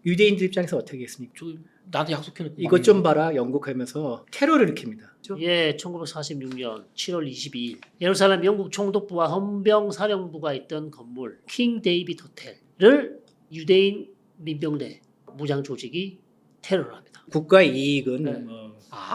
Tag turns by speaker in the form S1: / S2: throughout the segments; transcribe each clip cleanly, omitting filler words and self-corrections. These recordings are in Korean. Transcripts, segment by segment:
S1: 유대인들 입장에서 어떻게 했습니까?
S2: 나한테 약속해놓고
S1: 이것 좀 봐라 영국 하면서 테러를 일으킵니다. 그렇죠?
S3: 예, 1946년 7월 22일 예루살렘 영국 총독부와 헌병사령부가 있던 건물 킹 데이빗 호텔을 유대인 민병대 무장 조직이 테러를 합니다.
S1: 국가의 이익은
S3: 네.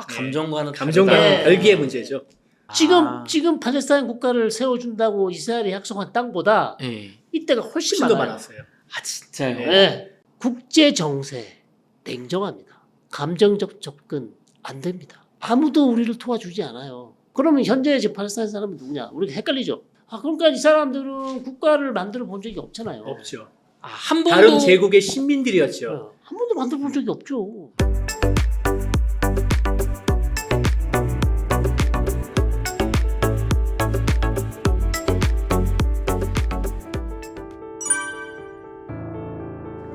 S2: 감정과는
S1: 감정과는
S3: 네.
S1: 별개의 문제죠.
S3: 지금 팔레스타인 국가를 세워준다고 이스라엘이 약속한 땅보다
S2: 예.
S3: 이때가 훨씬
S1: 훨씬 더
S3: 많아요.
S1: 많았어요.
S2: 진짜요?
S3: 네. 국제 정세 냉정합니다. 감정적 접근 안 됩니다. 아무도 우리를 도와주지 않아요. 그러면 현재 지금 팔레스타인 사람은 누구냐? 우리가 헷갈리죠. 그러니까 이 사람들은 국가를 만들어 본 적이 없잖아요.
S1: 없죠.
S2: 한 번도
S1: 다른 제국의 신민들이었죠.
S3: 한 번도 만들어 본 적이 없죠.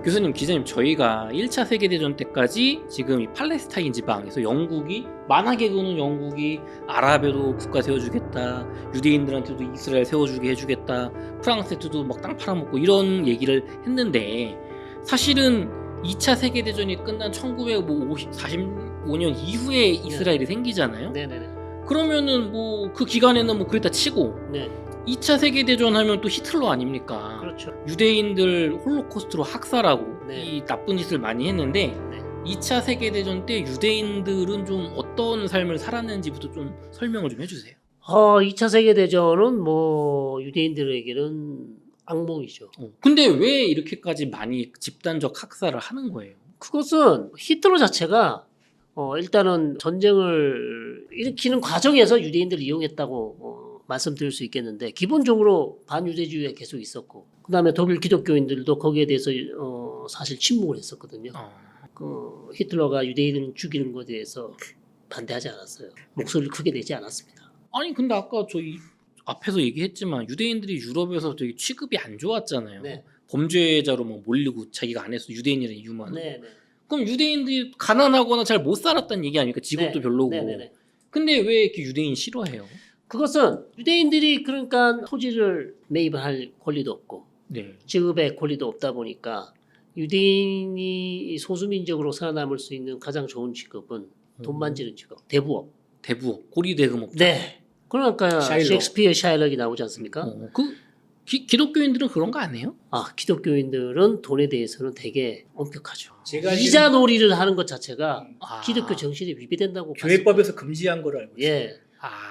S2: 교수님, 기자님, 저희가 1차 세계대전 때까지 지금 이 팔레스타인 지방에서 영국이 만하게 구는 영국이 아랍에도 국가 세워주겠다, 유대인들한테도 이스라엘 세워주게 해주겠다, 프랑스한테도 막 땅 팔아먹고 이런 얘기를 했는데 사실은 2차 세계대전이 끝난 1945년 이후에 이스라엘이 생기잖아요.
S3: 네네네.
S2: 그러면은 뭐 그 기간에는 뭐 그랬다 치고
S3: 네.
S2: 2차 세계대전 하면 또 히틀러 아닙니까?
S3: 그렇죠.
S2: 유대인들 홀로코스트로 학살하고
S3: 네.
S2: 이 나쁜 짓을 많이 했는데
S3: 네.
S2: 2차 세계대전 때 유대인들은 좀 어떤 삶을 살았는지부터 좀 설명을 좀 해주세요.
S3: 2차 세계대전은 뭐 유대인들에게는 악몽이죠.
S2: 근데 왜 이렇게까지 많이 집단적 학살을 하는 거예요?
S3: 그것은 히틀러 자체가 일단은 전쟁을 일으키는 과정에서 유대인들을 이용했다고 말씀드릴 수 있겠는데 기본적으로 반유대주의가 계속 있었고 그다음에 독일 기독교인들도 거기에 대해서 사실 침묵을 했었거든요. 그 히틀러가 유대인을 죽이는 것에 대해서 반대하지 않았어요. 목소리를 크게 내지 않았습니다.
S2: 아니 근데 아까 저희 앞에서 얘기했지만 유대인들이 유럽에서 되게 취급이 안 좋았잖아요.
S3: 네.
S2: 범죄자로 막 몰리고 자기가 안 해서 유대인이라는 이유만.
S3: 네, 네.
S2: 그럼 유대인들이 가난하거나 잘 못 살았다는 얘기 아닙니까? 직업도
S3: 네.
S2: 별로고.
S3: 네, 네, 네.
S2: 근데 왜 이렇게 유대인 싫어해요?
S3: 그것은 유대인들이 그러니까 토지를 매입을 할 권리도 없고
S2: 네.
S3: 직업의 권리도 없다 보니까 유대인이 소수민족으로 살아남을 수 있는 가장 좋은 직업은 돈 만지는 직업, 대부업.
S2: 대부업, 고리대금업.
S3: 네. 그러니까
S1: 샤일록.
S3: 셰익스피어 샤일록이 나오지 않습니까?
S2: 기독교인들은 그런 거 안 해요?
S3: 기독교인들은 돈에 대해서는 되게 엄격하죠.
S1: 제가
S3: 이자 놀이를 하는 것 자체가
S2: 아.
S3: 기독교 정신에 위배된다고
S1: 교회법에서 금지한 걸로 알고 있어요.
S3: 예.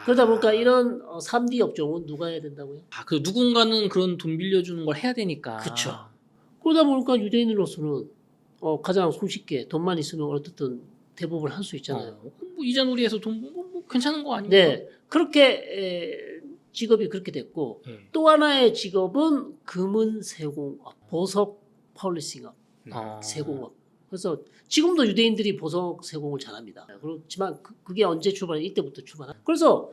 S3: 그러다 보니까 이런 3D 업종은 누가 해야 된다고요?
S2: 그 누군가는 그런 돈 빌려주는 걸 해야 되니까.
S3: 그쵸. 그러다 보니까 유대인으로서는 가장 손쉽게 돈만 있으면 어떻든 대부분 할 수 있잖아요.
S2: 뭐 이자놀이해서 돈 뭐 괜찮은 거 아닙니까?
S3: 네. 그렇게 직업이 그렇게 됐고
S2: 네.
S3: 또 하나의 직업은 금은 세공업, 보석 펄리싱업, 세공업. 그래서 지금도 유대인들이 보석 세공을 잘합니다. 그렇지만 그게 언제 출발해? 이때부터 출발한. 그래서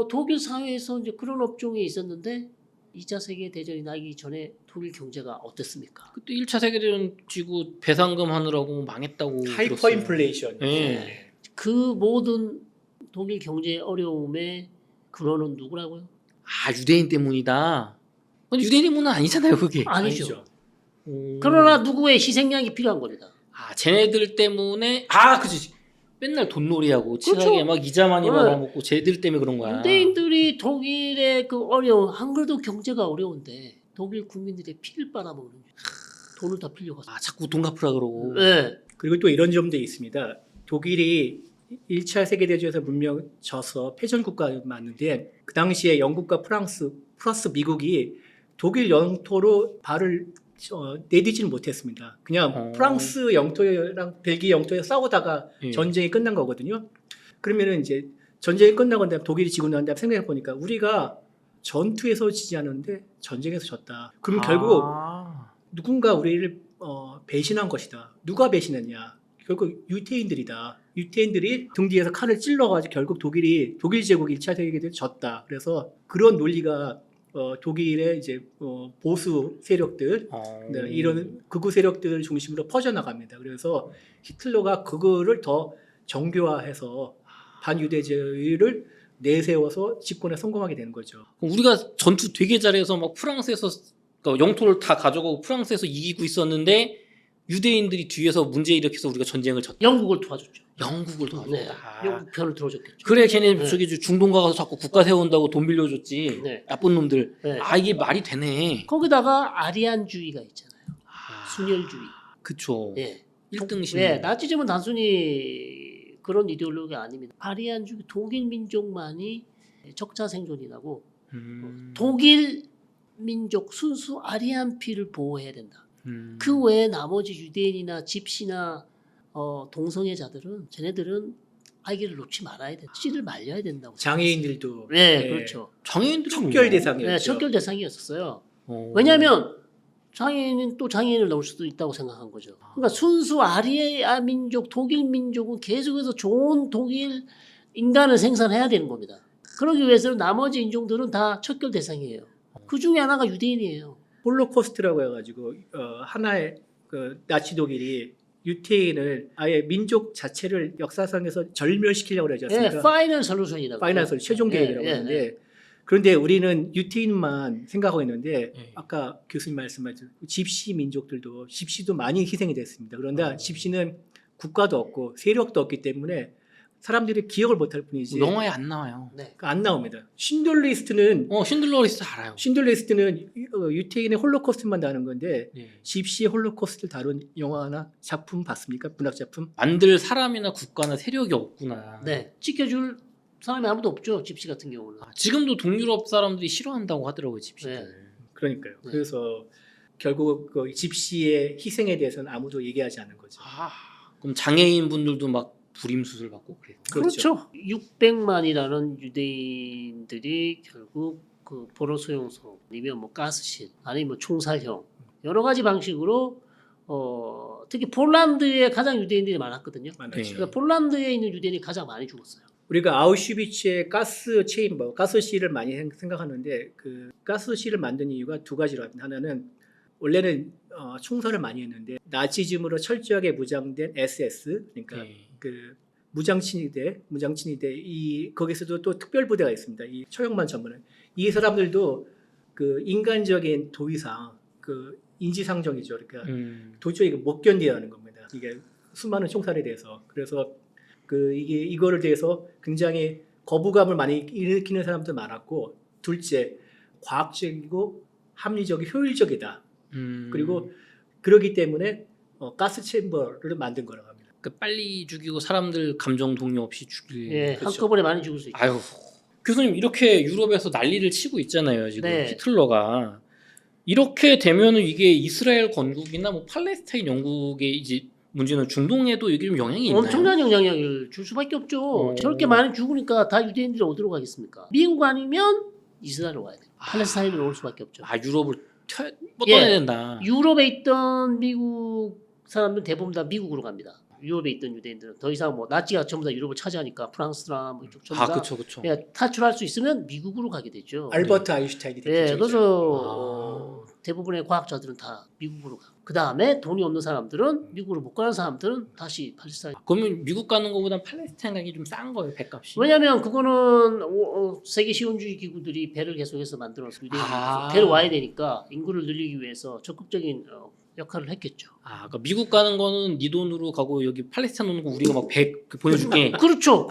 S3: 독일 사회에서 이제 그런 업종이 있었는데 2차 세계 대전이 나기 전에 독일 경제가 어땠습니까?
S2: 그때 1차 세계대전 지구 배상금 하느라고 망했다고
S1: 하이퍼
S2: 들었어요.
S1: 인플레이션.
S2: 네.
S3: 그 모든 독일 경제 어려움의 근원은 누구라고요?
S2: 유대인 때문이다. 근데 유대인 때문은 아니잖아요, 그게.
S3: 아니죠.
S2: 음.
S3: 그러나 누구의 희생양이 필요한 겁니다.
S2: 쟤네들 때문에 그치. 맨날 돈놀이하고 친하게
S3: 그렇죠.
S2: 막 이자 많이
S3: 네.
S2: 받아먹고 쟤들 때문에 그런 거야.
S3: 유대인들이 독일의 그 어려운 한 그래도 경제가 어려운데 독일 국민들의 피를 빨아먹는 돈을 다 빌려가서.
S2: 자꾸 돈 갚으라 그러고.
S3: 네.
S1: 그리고 또 이런 점도 있습니다. 독일이 1차 세계대전에서 문명 져서 패전 국가가 맞는데 그 당시에 영국과 프랑스 플러스 미국이 독일 영토로 발을 내딛지는 못했습니다. 그냥 프랑스 영토랑 벨기에 영토에 싸우다가
S2: 예.
S1: 전쟁이 끝난 거거든요. 그러면은 이제 전쟁이 끝나고 나면 독일이 지고 난 다음에 생각해 보니까 우리가 전투에서 지지 않았는데 전쟁에서 졌다. 그럼 결국 누군가 우리를 배신한 것이다. 누가 배신했냐? 결국 유태인들이다. 유태인들이 등 뒤에서 칼을 찔러가지고 결국 독일 제국이 1차 세계대전에 졌다. 그래서 그런 논리가 독일의 이제 보수 세력들, 네, 이런 극우 세력들 중심으로 퍼져나갑니다. 그래서 히틀러가 그거를 더 정교화해서 반유대주의를 내세워서 집권에 성공하게 되는 거죠.
S2: 우리가 전투 되게 잘해서 막 프랑스에서 그러니까 영토를 다 가져가고 프랑스에서 이기고 있었는데 유대인들이 뒤에서 문제 일으켜서 우리가 전쟁을 졌다.
S3: 영국을 도와줬죠.
S2: 영국을
S3: 네.
S2: 도와줬다.
S3: 영국 편을 들어줬겠죠.
S2: 그래 걔네
S3: 네.
S2: 저기 중동 가서 자꾸 국가 세운다고 돈 빌려줬지.
S3: 네.
S2: 나쁜 놈들.
S3: 네.
S2: 아 이게 말이 되네.
S3: 거기다가 아리안주의가 있잖아요.
S2: 아,
S3: 순혈주의.
S2: 그쵸.
S3: 예.
S2: 1등 신.
S3: 네, 나치즘은 단순히 그런 이데올로기가 아닙니다. 아리안주의 독일 민족만이 적자 생존이 나고 독일 민족 순수 아리안 피를 보호해야 된다. 그 외에 나머지 유대인이나 집시나 동성애자들은 쟤네들은 아기를 놓지 말아야 돼. 씨를 말려야 된다고.
S1: 장애인들도
S3: 네, 그렇죠.
S2: 장애인들은
S1: 척결
S2: 뭐.
S1: 대상이었죠.
S3: 네, 척결 대상이었었어요.
S2: 왜냐하면
S3: 왜냐하면 장애인은 또 장애인을 넣을 수도 있다고 생각한 거죠. 그러니까 순수 아리아 민족, 독일 민족은 계속해서 좋은 독일 인간을 생산해야 되는 겁니다. 그러기 위해서는 나머지 인종들은 다 척결 대상이에요. 그 중에 하나가 유대인이에요.
S1: 홀로코스트라고 해가지고 하나의 그 나치 독일이 유태인을 아예 민족 자체를 역사상에서 절멸시키려고 그러지
S3: 예,
S1: 않습니까?
S3: 파이널 솔루션이라고.
S1: 파이널 최종 계획이라고
S3: 예, 예,
S1: 하는데
S3: 예.
S1: 그런데 우리는 유태인만 생각하고 있는데
S2: 예.
S1: 아까 교수님 말씀하신 집시 민족들도 집시도 많이 희생이 됐습니다. 그런데 집시는 국가도 없고 세력도 없기 때문에 사람들이 기억을 못할 뿐이지
S2: 영화에 안 나와요.
S3: 네.
S1: 안 나옵니다. 신들리스트는
S2: 신들러 리스트 알아요.
S1: 신들리스트는 유태인의 홀로코스트만 다는 건데
S2: 네.
S1: 집시의 홀로코스트를 다룬 영화나 작품 봤습니까? 문학 작품?
S2: 만들 사람이나 국가나 세력이 없구나.
S3: 네. 지켜줄 사람이 아무도 없죠. 집시 같은 경우는.
S2: 지금도 동유럽 사람들이 싫어한다고 하더라고요, 집시들.
S3: 네.
S1: 그러니까요.
S3: 네.
S1: 그래서 결국 그 집시의 희생에 대해서는 아무도 얘기하지 않는 거죠.
S2: 그럼 장애인 분들도 막 불임수술 받고 그래요.
S3: 그렇죠. 600만이라는 유대인들이 결국 그 포로 수용소 아니면 뭐 가스실 아니면 뭐 총살형 여러 가지 방식으로 특히 폴란드에 가장 유대인들이 많았거든요.
S1: 많았죠.
S2: 네.
S3: 그러니까 폴란드에 있는 유대인이 가장 많이 죽었어요.
S1: 우리가 아우슈비츠의 가스 체인버, 가스실을 많이 생각하는데 그 가스실을 만든 이유가 두 가지로 합니다. 하나는 원래는 총살을 많이 했는데 나치즘으로 철저하게 무장된 SS, 그러니까
S2: 네.
S1: 그 무장친위대 이 거기서도 또 특별 부대가 있습니다. 이 처형만 전문은 이 사람들도 그 인간적인 도의상 그 인지상정이죠. 그러니까 도저히 못 견디는 겁니다. 이게 수많은 총살에 대해서 그래서 그 이거를 대해서 굉장히 거부감을 많이 일으키는 사람도 많았고 둘째 과학적이고 합리적이 효율적이다. 그리고 그러기 때문에 가스 챔버를 만든 거라고 합니다.
S2: 그러니까 빨리 죽이고 사람들 감정 동요 없이 죽일.
S3: 예,
S1: 그렇죠.
S3: 한꺼번에 많이 죽을 수 있죠.
S2: 아유, 교수님 이렇게 유럽에서 난리를 치고 있잖아요. 지금
S3: 네.
S2: 히틀러가 이렇게 되면은 이게 이스라엘 건국이나 뭐 팔레스타인 영국의 이제 문제는 중동에도 이게 좀 영향이 있나요?
S3: 엄청난 영향력을 줄 수밖에 없죠. 저렇게 많이 죽으니까 다 유대인들이 어디로 가겠습니까? 미국 아니면 이스라엘로 가야 돼요. 팔레스타인으로 올 수밖에 없죠.
S2: 유럽을 뻗어내야 된다.
S3: 유럽에 있던 미국 사람들 대부분 다 미국으로 갑니다. 유럽에 있던 유대인들은 더 이상 뭐 나치가 전부 다 유럽을 차지하니까 프랑스나 뭐 이쪽 전부 다
S2: 그렇죠.
S3: 예, 탈출할 수 있으면 미국으로 가게 되죠.
S1: 알버트 아인슈타인이
S3: 예,
S1: 대표적이죠.
S3: 그래서 대부분의 과학자들은 다 미국으로 가. 그 다음에 돈이 없는 사람들은 미국으로 못 가는 사람들은 다시 팔레스타인.
S2: 그러면 미국 가는 것보다 팔레스타인 가기 좀 싼 거예요, 배값이.
S3: 왜냐하면 그거는 세계 시온주의 기구들이 배를 계속해서 만들어서 유대인들이 배를 와야 되니까 인구를 늘리기 위해서 적극적인 역할을 했겠죠.
S2: 그러니까 미국 가는 거는 네 돈으로 가고 여기 팔레스타인 오는 거 우리가 막 100 보내줄게.
S3: 그렇죠.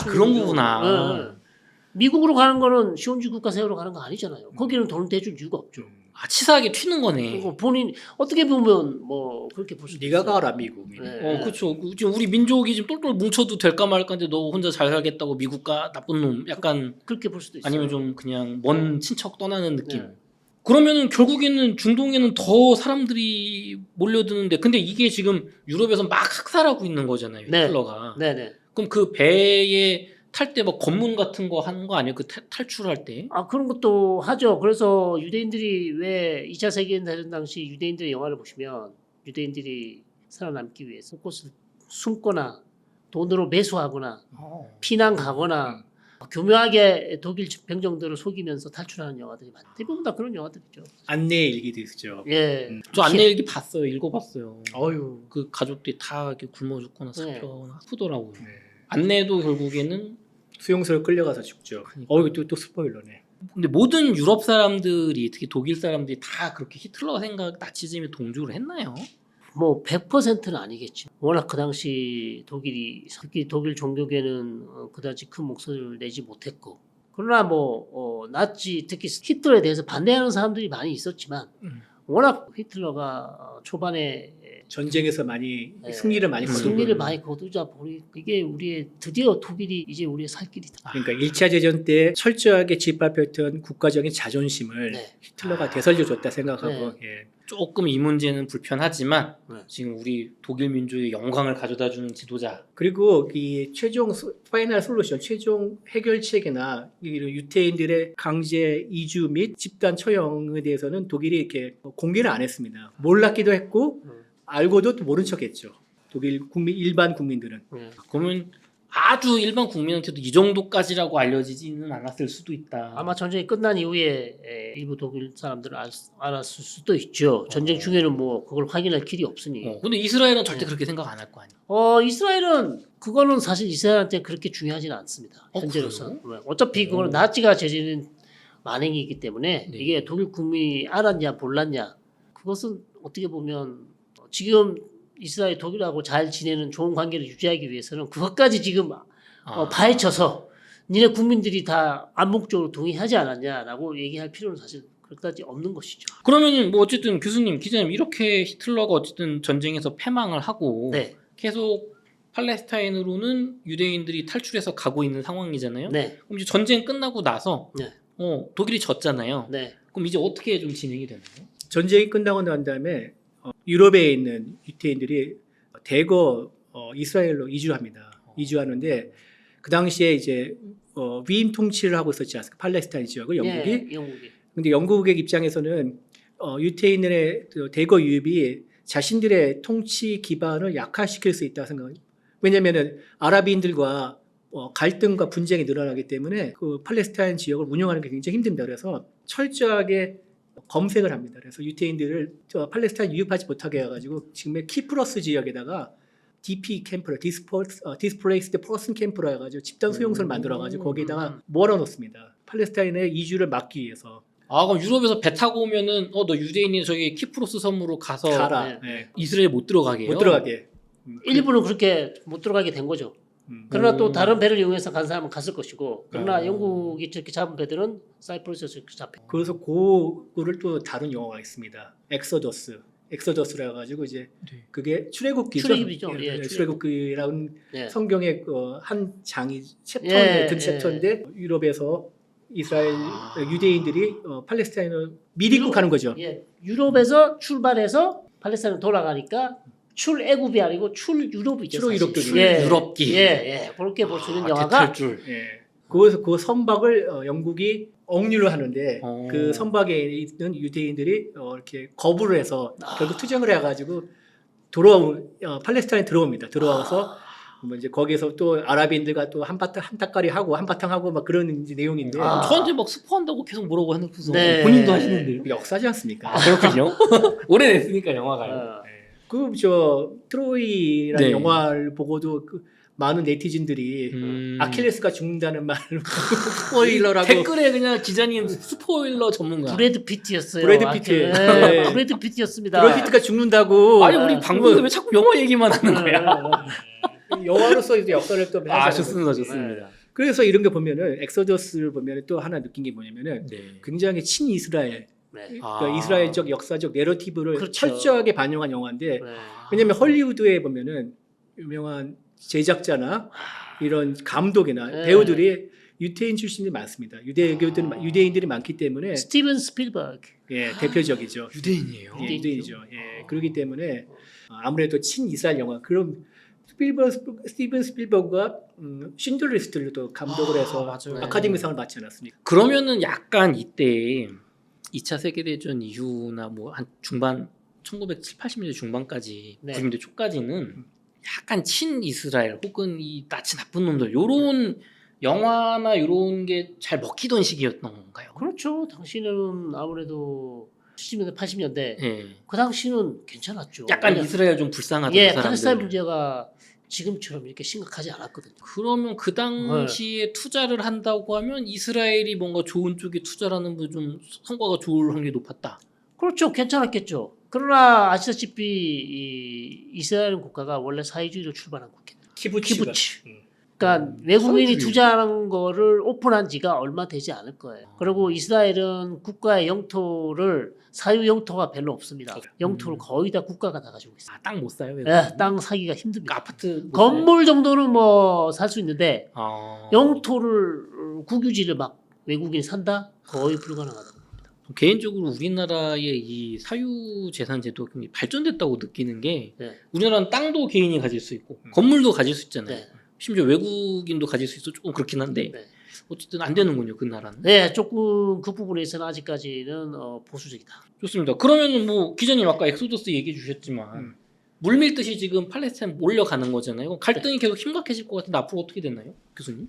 S2: 그런 거구나.
S3: 네. 미국으로 가는 거는 시온주의 국가 세우러 가는 거 아니잖아요. 거기는 돈을 대줄 이유가 없죠.
S2: 치사하게 튀는 거네.
S3: 그리고 본인 어떻게 보면 뭐 그렇게 볼 수도
S1: 네가
S3: 있어요.
S1: 가라 미국.
S3: 네.
S2: 그렇죠. 지금 우리 민족이 지금 똘똘 뭉쳐도 될까 말까인데 너 혼자 잘 살겠다고 미국 가 나쁜 놈. 약간
S3: 그렇게 볼 수도 있어요.
S2: 아니면 좀 그냥 먼 친척 떠나는 느낌.
S3: 네.
S2: 그러면은 결국에는 중동에는 더 사람들이 몰려드는데 근데 이게 지금 유럽에서 막 학살하고 있는 거잖아요.
S3: 네.
S2: 히틀러가.
S3: 네네.
S2: 그럼 그 배에 탈 때 막 검문 같은 거 하는 거 아니에요? 그 탈출할 때?
S3: 그런 것도 하죠. 그래서 유대인들이 왜 2차 세계대전 당시 유대인들의 영화를 보시면 유대인들이 살아남기 위해서 곳을 숨거나 돈으로 매수하거나 피난 가거나 교묘하게 독일 병정들을 속이면서 탈출하는 영화들이 많아요. 대부분 다 그런 영화들이죠.
S1: 안내 일기도 있죠.
S3: 예.
S2: 저 안내일기 봤어요. 읽어봤어요.
S1: 어유.
S2: 그 가족들이 다 이렇게 굶어 죽거나
S3: 네.
S2: 잡혀거나 아프더라고요.
S1: 네.
S2: 안내도 결국에는
S1: 수용소를 끌려가서 죽죠.
S2: 그러니까.
S1: 이거 또 스포일러네.
S2: 근데 모든 유럽 사람들이 특히 독일 사람들이 다 그렇게 히틀러 생각 나치즘에 동조를 했나요?
S3: 뭐 100%는 아니겠지. 워낙 그 당시 특히 독일 종교계는 그다지 큰 목소리를 내지 못했고. 그러나 나치 특히 히틀러에 대해서 반대하는 사람들이 많이 있었지만 워낙 히틀러가 초반에
S1: 전쟁에서 많이
S3: 네.
S1: 승리를 많이 거두고
S3: 승리를 많이 거두자 보니 이게 드디어 독일이 이제 우리의 살 길이다.
S1: 그러니까 1차 대전 때 철저하게 짓밟혔던 국가적인 자존심을
S3: 네.
S1: 히틀러가 되살려줬다 생각하고 예.
S2: 조금 이 문제는 불편하지만
S3: 네.
S2: 지금 우리 독일 민족의 영광을 가져다주는 지도자.
S1: 그리고 이 최종 파이널 솔루션, 최종 해결책이나 이런 유태인들의 강제 이주 및 집단 처형에 대해서는 독일이 이렇게 공개를 안 했습니다. 몰랐기도 했고 알고도 또 모른 척했죠. 독일 일반 국민들은.
S2: 그러면 아주 일반 국민한테도 이 정도까지라고 알려지지는 않았을 수도 있다.
S3: 아마 전쟁이 끝난 이후에 일부 독일 사람들은 알았을 수도 있죠. 전쟁 중에는 뭐 그걸 확인할 길이 없으니.
S2: 근데 이스라엘은 절대 그렇게 생각 안 할 거 아니야.
S3: 이스라엘은 그거는 사실 이스라엘한테 그렇게 중요하지는 않습니다. 현재로서. 어차피 그거는 나치가 저지른 만행이기 때문에
S2: 네.
S3: 이게 독일 국민이 알았냐 몰랐냐 그것은 어떻게 보면 지금 이스라엘 독일하고 잘 지내는 좋은 관계를 유지하기 위해서는 그것까지 지금 파헤쳐서 니네 국민들이 다 암묵적으로 동의하지 않았냐라고 얘기할 필요는 사실 그렇게까지 없는 것이죠.
S2: 그러면 뭐 어쨌든 교수님, 기자님 이렇게 히틀러가 어쨌든 전쟁에서 패망을 하고
S3: 네.
S2: 계속 팔레스타인으로는 유대인들이 탈출해서 가고 있는 상황이잖아요.
S3: 네.
S2: 그럼 이제 전쟁 끝나고 나서
S3: 네.
S2: 독일이 졌잖아요.
S3: 네.
S2: 그럼 이제 어떻게 좀 진행이 되나요?
S1: 전쟁이 끝나고 난 다음에 유럽에 있는 유태인들이 대거 이스라엘로 이주합니다. 이주하는데 그 당시에 이제 위임 통치를 하고 있었지 않습니까? 팔레스타인 지역을 영국이.
S3: 네, 영국이.
S1: 근데 영국의 입장에서는 유태인들의 대거 유입이 자신들의 통치 기반을 약화시킬 수 있다고 생각합니다. 왜냐하면 아랍인들과 갈등과 분쟁이 늘어나기 때문에 그 팔레스타인 지역을 운영하는 게 굉장히 힘듭니다. 그래서 철저하게 검색을 합니다. 그래서 유태인들을 팔레스타인 유입하지 못하게 해가지고 지금의 키프러스 지역에다가 DP 캠프를 Displaced Person 캠프로 해가지고 집단 수용소를 만들어가지고 거기에다가 몰아놓습니다. 팔레스타인의 이주를 막기 위해서.
S2: 그럼 유럽에서 배 타고 오면은 너 유대인이 저기 키프로스 섬으로 가서
S1: 가라. 네.
S2: 이스라엘 못 들어가게 해요?
S1: 못 들어가게.
S3: 일부는 그렇게 못 들어가게 된 거죠. 그러나 또 다른 배를 이용해서 간 사람은 갔을 것이고 그러나 영국이 저렇게 잡은 배들은 사이프러스에서 이렇게 잡혀.
S1: 그래서 그거를 또 다른 영화가 있습니다. 엑소더스라 해가지고 이제 그게 출애굽기죠.
S3: 출애굽이죠. 예,
S1: 출애굽기라는
S3: 네.
S1: 성경의 한 장이 챕터인데 든 챕터인데 유럽에서 이스라엘 유대인들이 팔레스타인을 미리 입국하는 거죠.
S3: 예, 유럽에서 출발해서 팔레스타인으로 돌아가니까 출애굽이 아니고 출유럽이죠.
S1: 출유럽도
S2: 유럽기.
S3: 예, 그렇게 볼 수 있는 영화가
S2: 대탈줄.
S1: 예. 그 선박을 영국이 억류를 하는데 그 선박에 있는 유대인들이 이렇게 거부를 해서 결국 투쟁을 해가지고 팔레스타인에 들어옵니다. 들어와서 뭐 이제 거기서 또 아랍인들과 또 한타까리 하고 한바탕 하고 막 그런 이제 내용인데
S2: 저한테 막 스포한다고 계속 뭐라고 해놓고서
S3: 네.
S2: 본인도 하시는데.
S1: 역사지 않습니까?
S2: 그렇군요. 오래됐으니까 영화가요.
S1: 트로이라는
S2: 네.
S1: 영화를 보고도 많은 네티즌들이 아킬레스가 죽는다는 말을 스포일러라고
S2: 댓글에 그냥 기자님 스포일러 전문가.
S3: 브래드 피트였어요.
S1: 브래드 피트.
S3: 네. 브래드 피트였습니다.
S1: 브래드 피트가 죽는다고.
S2: 아니 우리 방송에 왜 자꾸 영화 얘기만 하는 거야?
S1: 영화로서 이제 역사를 또 하잖아요.
S2: 좋습니다.
S1: 그래서 이런 게 보면은 엑소더스를 보면 또 하나 느낀 게 뭐냐면은 굉장히 친이스라엘
S3: 네.
S1: 그러니까 이스라엘적 역사적 내러티브를
S3: 그렇죠.
S1: 철저하게 반영한 영화인데
S3: 네.
S1: 왜냐면 헐리우드에 보면은 유명한 제작자나 이런 감독이나
S3: 네.
S1: 배우들이 유태인 출신이 많습니다. 유대인들이 많기 때문에
S3: 스티븐 스필버그.
S1: 예, 대표적이죠.
S2: 유대인이에요.
S1: 예, 유대인이죠. 예, 그렇기 때문에 아무래도 친이스라엘 영화 그럼 스티븐 스필버그가 쉰들러 리스트를 또 감독을 해서
S2: 맞아요.
S1: 아카데미상을 받지 않았습니까?
S2: 그러면은 약간 이때 2차 세계대전 이후나 뭐 한 중반 1970, 80년대 중반까지
S3: 네.
S2: 90년대 초까지는 약간 친이스라엘 혹은 이 나치 나쁜 놈들 요런 영화나 요런 게 잘 먹히던 시기였던 건가요?
S3: 그렇죠. 당시는 아무래도 70년대, 80년대
S2: 예.
S3: 그 당시는 괜찮았죠.
S2: 약간
S3: 왜냐-
S2: 이스라엘 좀 불쌍하던
S3: 예,
S2: 그 사람들.
S3: 팔레스타인 문제가 지금처럼 이렇게 심각하지 않았거든요.
S2: 그러면 그 당시에 투자를 한다고 하면 이스라엘이 뭔가 좋은 쪽에 투자를 하는 좀 성과가 좋을 확률이 높았다.
S3: 그렇죠. 괜찮았겠죠. 그러나 아시다시피 이스라엘 국가가 원래 사회주의로 출발한 국가입니다.
S1: 키부츠가.
S3: 그러니까 외국인이
S2: 사회주의.
S3: 투자하는 거를 오픈한 지가 얼마 되지 않을 거예요. 그리고 이스라엘은 국가의 영토를 사유 영토가 별로 없습니다. 영토를 거의 다 국가가 다 가지고 있어요.
S2: 땅 못 사요? 외국인?
S3: 예, 땅 사기가 힘듭니다.
S2: 아파트 못 사요?
S3: 건물 정도는 뭐 살 수 있는데
S2: 아.
S3: 영토를 국유지를 막 외국인이 산다? 거의 불가능하다.
S2: 개인적으로 우리나라의 이 사유 재산 제도가 굉장히 발전됐다고 느끼는 게
S3: 네.
S2: 우리나라는 땅도 개인이 가질 수 있고 건물도 가질 수 있잖아요.
S3: 네.
S2: 심지어 외국인도 가질 수 있어 조금 그렇긴 한데
S3: 네.
S2: 어쨌든 안 되는군요 그 나라는.
S3: 네, 조금 그 부분에서는 아직까지는 보수적이다.
S2: 좋습니다. 그러면은 뭐 기자님 아까 엑소더스 얘기해 주셨지만 물밀듯이 지금 팔레스타인 몰려가는 거잖아요. 그럼 갈등이 계속 심각해질 것 같은데 앞으로 어떻게 되나요, 교수님?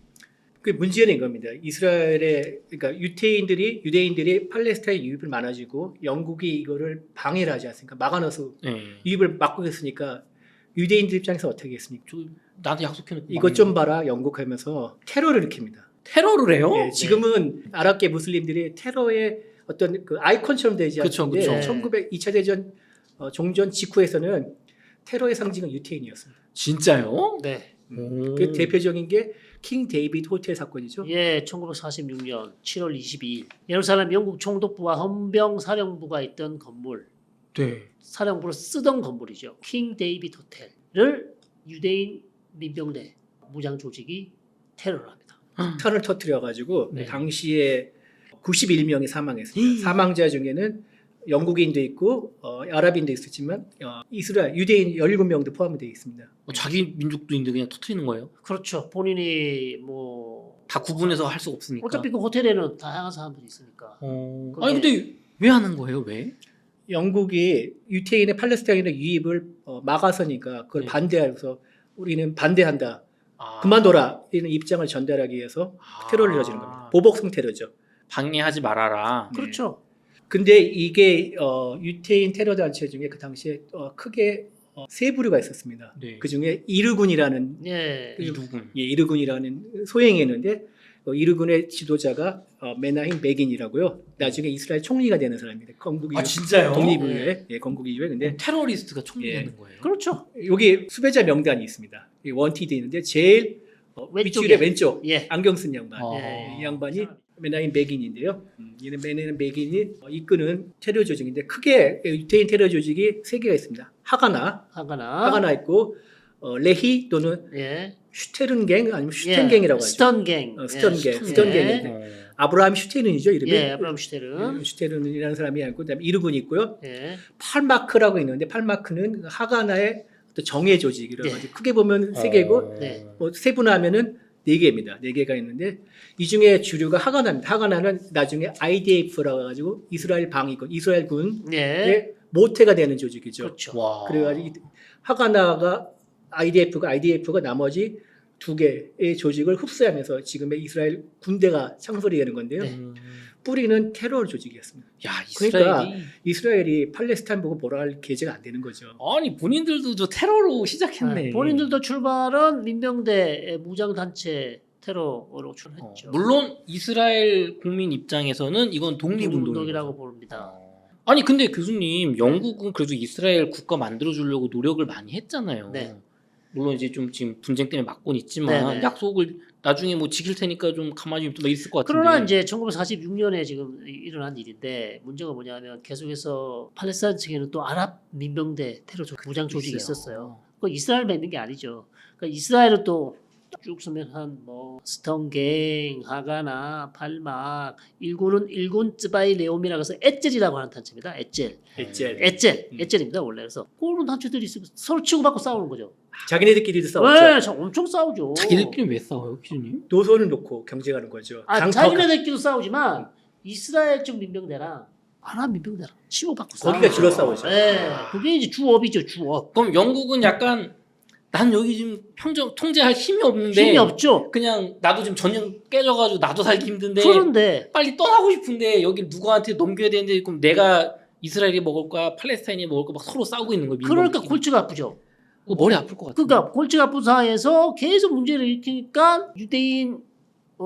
S1: 그 문제는 이겁니다. 이스라엘의 그러니까 유대인들이 팔레스타인 유입을 많아지고 영국이 이거를 방해를 하지 않습니까? 막아넣어서
S2: 네.
S1: 유입을 막고 있으니까 유대인들 입장에서 어떻게 하겠습니까?
S2: 나한테 약속해놓고
S1: 이것 좀 봐라 영국 하면서 테러를 일으킵니다.
S2: 테러를 해요?
S1: 예, 지금은 아랍계 무슬림들이 테러의 어떤 그 아이콘처럼 되지
S2: 그쵸,
S1: 않는데
S2: 그쵸.
S1: 1902차 대전 종전 직후에서는 테러의 상징은 유태인이었습니다.
S2: 진짜요?
S3: 네.
S1: 그 대표적인 게 킹 데이비드 호텔 사건이죠.
S3: 예, 1946년 7월 22일 예루살렘 영국 총독부와 헌병 사령부가 있던 건물,
S2: 네.
S3: 사령부를 쓰던 건물이죠. 킹 데이비드 호텔을 유대인 민병대 무장 조직이 테러를 합니다.
S1: 탄을 터뜨려가지고
S2: 네.
S1: 당시에 91명이 사망했습니다. 사망자 중에는 영국인도 있고 아랍인도 있었지만 이스라엘 유대인 17명도 포함이 되어 있습니다.
S2: 자기 민족도인데 그냥 터트리는 거예요?
S3: 그렇죠. 본인이 뭐
S2: 다 구분해서 할 수 없으니까.
S3: 어차피 그 호텔에는 다양한 사람들이 있으니까. 그게-
S2: 아니 근데 왜 하는 거예요? 왜?
S1: 영국이 유태인의 팔레스타인의 유입을 막아서니까 그걸
S2: 네.
S1: 반대해서 우리는 반대한다.
S2: 아.
S1: 그만둬라. 이런 입장을 전달하기 위해서 테러를 저지른 겁니다. 보복성 테러죠.
S2: 방해하지 말아라.
S3: 그렇죠.
S1: 근데 이게 유태인 테러 단체 중에 그 당시에 크게 세 부류가 있었습니다.
S2: 네.
S1: 그 중에 이르군이라는
S3: 예.
S2: 이두군.
S1: 이르군이라는 소행이 있는데 이르군의 지도자가 메나힘 베긴이라고요. 나중에 이스라엘 총리가 되는 사람입니다. 건국 이후
S2: 진짜요?
S1: 독립 이후에 건국 이후에 근데
S2: 테러리스트가 총리
S1: 예.
S2: 되는 거예요.
S3: 그렇죠.
S1: 여기 수배자 명단이 있습니다. 이 원티드 있는데 제일
S3: 왼쪽에.
S1: 윗줄의 왼쪽
S3: 예.
S1: 안경 쓴 양반.
S2: 예.
S1: 이 양반이 메나힘 베긴인데요. 얘는 메나힘 베긴이 이끄는 테러 조직인데 크게 유태인 테러 조직이 세 개가 있습니다. 하가나 있고 레히 또는
S3: 예.
S1: 슈테른갱 아니면 슈텐갱이라고 하죠.
S3: 스턴갱.
S1: 스턴갱. 아브라함 슈테른이죠 이름이.
S3: 예, 아브라함 슈테른.
S1: 슈테른이라는 사람이 있고 그다음에 이르군이 있고요.
S3: 예.
S1: 팔마크라고 있는데 팔마크는 하가나의 어떤 정예 조직이라
S3: 네.
S1: 가지고 크게 보면 세 개고
S3: 네.
S1: 세분화하면은 네 개입니다. 네 개가 있는데 이 중에 주류가 하가나입니다. 하가나는 나중에 IDF라고 해가지고 이스라엘 방위군, 이스라엘 군의
S3: 예.
S1: 모태가 되는 조직이죠.
S3: 그렇죠.
S2: 와.
S1: 그래가지고 하가나가 IDF가 나머지 두 개의 조직을 흡수하면서 지금의 이스라엘 군대가 창설이 되는 건데요.
S3: 네.
S1: 뿌리는 테러 조직이었습니다.
S2: 야
S1: 그러니까
S2: 이스라엘이
S1: 이스라엘이 팔레스타인 보고 뭐라 할 계제가 안 되는 거죠.
S2: 아니 본인들도 저 테러로 시작했네.
S3: 본인들도 출발은 민병대 무장 단체 테러로 출발했죠.
S2: 물론 이스라엘 국민 입장에서는 이건 독립운동이라고
S3: 독립운동이라고 부릅니다.
S2: 아니 근데 교수님 영국은 그래도 이스라엘 국가 만들어주려고 노력을 많이 했잖아요.
S3: 네.
S2: 물론 이제 좀 지금 분쟁 때문에 막고는 있지만
S3: 네네.
S2: 약속을 나중에 뭐 지킬 테니까 좀 가만히 좀 있을 것 같은데.
S3: 그러나 이제 1946년에 지금 일어난 일인데 문제가 뭐냐면 계속해서 팔레스타인 측에는 또 아랍 민병대 테러 무장 조직이 있었어요. 그 이스라엘 맺는 게 아니죠. 그러니까 이스라엘은 또 쭉 쓰면 한 뭐 스턴갱, 하가나, 팔막, 일군 쯔바이 레옴이라고 해서 에젤이라고 하는 단체입니다. 에젤입니다 원래. 그래서 그런 단체들이 있으면 서로 치고받고 싸우는 거죠.
S1: 자기네들끼리도 싸웠죠.
S3: 네, 엄청 싸우죠.
S2: 자기들끼리 왜 싸워요, 교수님?
S1: 노선을 놓고 경쟁하는 거죠.
S3: 자기네들끼리도 싸우지만 이스라엘 쪽 민병대랑 아랍 민병대랑 치고받고 싸우는
S1: 거기가 주로
S3: 거죠.
S1: 싸우죠.
S3: 네, 그게 이제 주업이죠, 주업.
S2: 그럼 영국은 약간 난 여기 지금 통제할 힘이 없는데
S3: 힘이 없죠.
S2: 그냥 나도 지금 전쟁 깨져가지고 나도 살기 힘든데
S3: 그런데
S2: 빨리 떠나고 싶은데 여기 누구한테 넘겨야 되는데 그럼 내가 이스라엘이 먹을 거야 팔레스타인이 먹을 거야 막 서로 싸우고 있는 거예요.
S3: 그러니까
S2: 민병끼리.
S3: 골치가 아프죠.
S2: 머리 아플 것 같아.
S3: 그러니까 골치가 아픈 상황에서 계속 문제를 일으키니까 유대인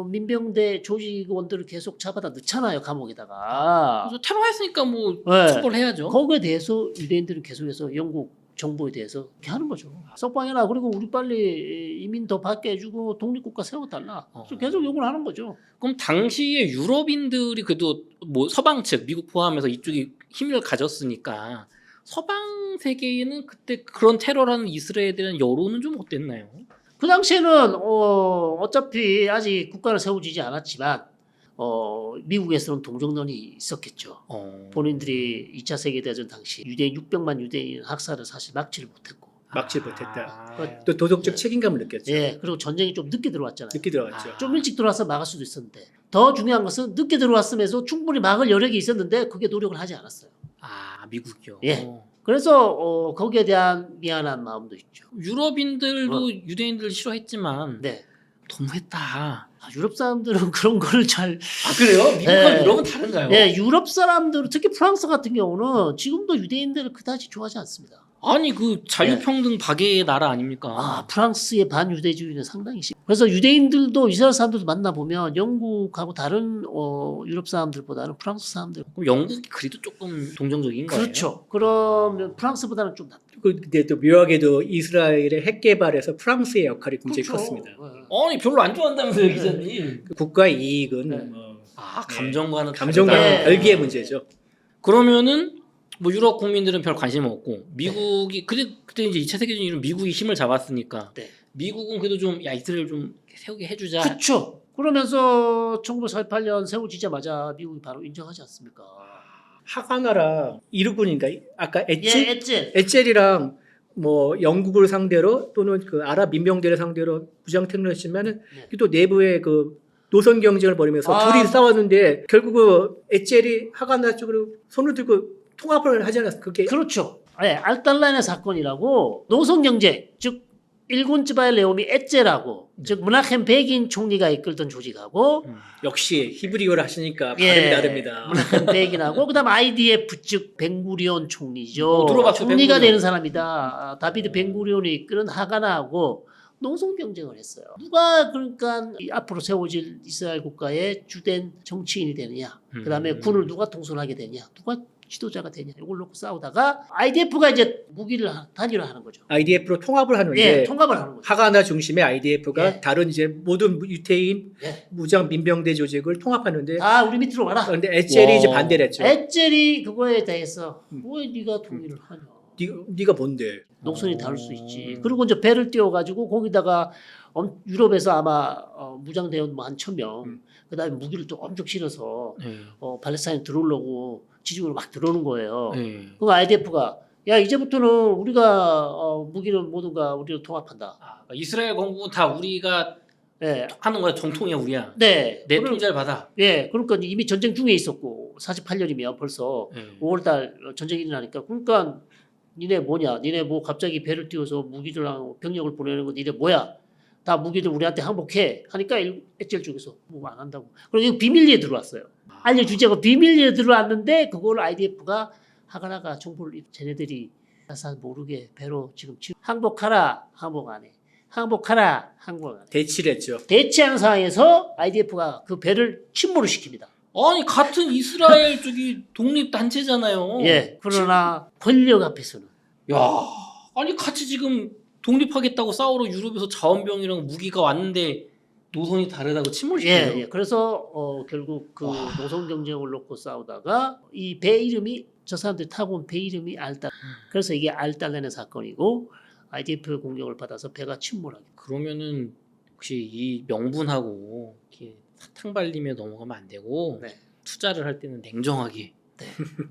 S3: 민병대 조직원들을 계속 잡아다 넣잖아요 감옥에다가.
S2: 그래서 테러했으니까 뭐
S3: 네.
S2: 처벌해야죠.
S3: 거기에 대해서 유대인들은 계속해서 영국 정부에 대해서 이렇게 하는 거죠. 석방해라. 그리고 우리 빨리 이민 더 받게 해주고 독립국가 세워달라. 그래서 계속 요구를 하는 거죠.
S2: 그럼 당시에 유럽인들이 그래도 뭐 서방 측 미국 포함해서 이쪽이 힘을 가졌으니까 서방 세계에는 그때 그런 테러라는 이스라엘에 대한 여론은 좀 어땠나요?
S3: 그 당시에는 어차피 아직 국가를 세워지지 않았지만 미국에서는 동정론이 있었겠죠. 본인들이 2차 세계대전 당시 유대인 600만 유대인 학살을 사실 막지를 못했고.
S1: 막지 못했다.
S2: 아.
S1: 또 도덕적 책임감을 느꼈죠.
S3: 예, 그리고 전쟁이 좀 늦게 들어왔잖아요.
S1: 늦게 들어갔죠.
S3: 좀 일찍 들어와서 막을 수도 있었는데 더 중요한 것은 늦게 들어왔으면서 충분히 막을 여력이 있었는데 그게 노력을 하지 않았어요.
S2: 아 미국이요.
S3: 예. 그래서 거기에 대한 미안한 마음도 있죠.
S2: 유럽인들도 유대인들 싫어했지만
S3: 네.
S2: 너무했다.
S3: 유럽 사람들은 그런 거를 잘
S2: 아 그래요? 미국과
S3: 네.
S2: 유럽은 다른가요?
S3: 네, 유럽 사람들 특히 프랑스 같은 경우는 지금도 유대인들을 그다지 좋아하지 않습니다.
S2: 아니 그 자유평등 박애의 나라 아닙니까?
S3: 프랑스의 반유대주의는 상당히 심. 그래서 유대인들도 이스라엘 사람들도 만나 보면 영국하고 다른 유럽 사람들보다는 프랑스 사람들.
S2: 그럼 영국이 그래도 조금 동정적인 거예요?
S3: 그렇죠. 그러면 프랑스보다는 좀 낫죠.
S1: 근데 또 묘하게도 이스라엘의 핵 개발에서 프랑스의 역할이 굉장히
S3: 그렇죠.
S1: 컸습니다.
S2: 아니 별로 안 좋아한다면서요 기자님.
S1: 그 국가의 이익은
S3: 네.
S2: 감정과는
S1: 감정과는
S3: 네.
S1: 별개의 문제죠.
S2: 그러면은 뭐 유럽 국민들은 별 관심 없고 미국이 그때 이제 2차 세계대전이면 미국이 힘을 잡았으니까
S3: 네.
S2: 미국은 그래도 좀 야 이스라엘 좀 세우게 해주자.
S3: 그렇죠. 그러면서 1948년 세워지자마자 미국이 바로 인정하지 않습니까?
S1: 하가나랑 이르군인가 아까
S3: 예,
S1: 에첼
S3: 엣젤.
S1: 에첼이랑 뭐 영국을 상대로 또는 그 아랍 민병대를 상대로 무장 테러를 했지만은
S3: 네.
S1: 또 내부의 그 노선 경쟁을 벌이면서 둘이 싸웠는데 결국 그 에첼이 하가나 쪽으로 손을 들고 통합을 하지 않았어요. 그게
S3: 그렇죠. 네, 알달라인의 사건이라고 노선 경제, 즉 일군 츠바일 레오미 엣젤하고 즉 문하켐 베긴 총리가 이끌던 조직하고
S1: 역시 히브리어를 하시니까 발음이
S3: 예,
S1: 다릅니다.
S3: 문하켐 베긴하고 그다음 IDF 즉 벤구리온 총리죠.
S2: 들어봤죠,
S3: 총리가
S2: 벤구리온.
S3: 되는 사람이다. 다비드 벤구리온이 이끄는 하가나하고 노선 경쟁을 했어요. 누가 그러니까 이 앞으로 세워질 이스라엘 국가의 주된 정치인이 되느냐, 그다음에 군을 누가 통솔하게 되냐, 누가 지도자가 되냐, 이걸 놓고 싸우다가 IDF가 이제 무기를 단일화하는 거죠.
S1: IDF로 통합을 하는데
S3: 예, 통합을 하는 거죠.
S1: 하가나 중심의 IDF가
S3: 예.
S1: 다른 이제 모든 유태인
S3: 예.
S1: 무장 민병대 조직을 통합하는데
S3: 다 우리 밑으로 와라.
S1: 그런데 에첼이
S2: 와.
S1: 이제 반대를 했죠.
S3: 엣젤이 그거에 대해서 왜 네가 동의를 하냐?
S1: 네가 뭔데?
S3: 녹선이 다를 수 있지. 그리고 이제 배를 띄워가지고 거기다가 유럽에서 아마 무장대원 뭐 한 1,000명, 그다음에 무기를 또 엄청 실어서
S2: 네.
S3: 팔레스타인 들어오려고 지중으로 막 들어오는 거예요.
S2: 네.
S3: 그 IDF가 야 이제부터는 우리가 무기는 모든가 우리로 통합한다.
S2: 이스라엘 건국은 다 우리가
S3: 예,
S2: 하는 거야. 정통이야 우리야.
S3: 네.
S2: 내
S3: 그럼-
S2: 통제를 받아.
S3: 예, 그러니까 이미 전쟁 중에 있었고 48년이면 벌써
S2: 네.
S3: 5월달 전쟁이 일어나니까 그러니까 니네 뭐냐? 니네 뭐 갑자기 배를 띄워서 무기들랑 병력을 보내는 거 니네 뭐야? 다 무기들 우리한테 항복해 하니까 엣젤 쪽에서 뭐 안 한다고. 그리고 이거 비밀리에 들어왔어요. 알려주자고 비밀리에 들어왔는데 그걸 IDF가 하가나가 정보를 쟤네들이 잘 모르게 배로 지금 항복하라 항복 안 해. 항복하라 항복 안 해.
S1: 대치를 했죠.
S3: 대치하는 상황에서 IDF가 그 배를 침몰을 시킵니다.
S2: 아니 같은 이스라엘 쪽이 독립 단체잖아요.
S3: 예. 그러나 권력 앞에서는
S2: 야, 아니 같이 지금 독립하겠다고 싸우러 유럽에서 자원병이랑 무기가 왔는데 노선이 다르다고 침몰시켜요.
S3: 예. 그래서 결국 그 노선 경쟁을 놓고 싸우다가 이 배 이름이 저 사람들이 타고 온 배 이름이 알달. 그래서 이게 알달라는 사건이고 IDF 공격을 받아서 배가 침몰하게.
S2: 그러면은 혹시 이 명분하고 이렇게 사탕 발림에 넘어가면 안 되고
S3: 네.
S2: 투자를 할 때는 냉정하게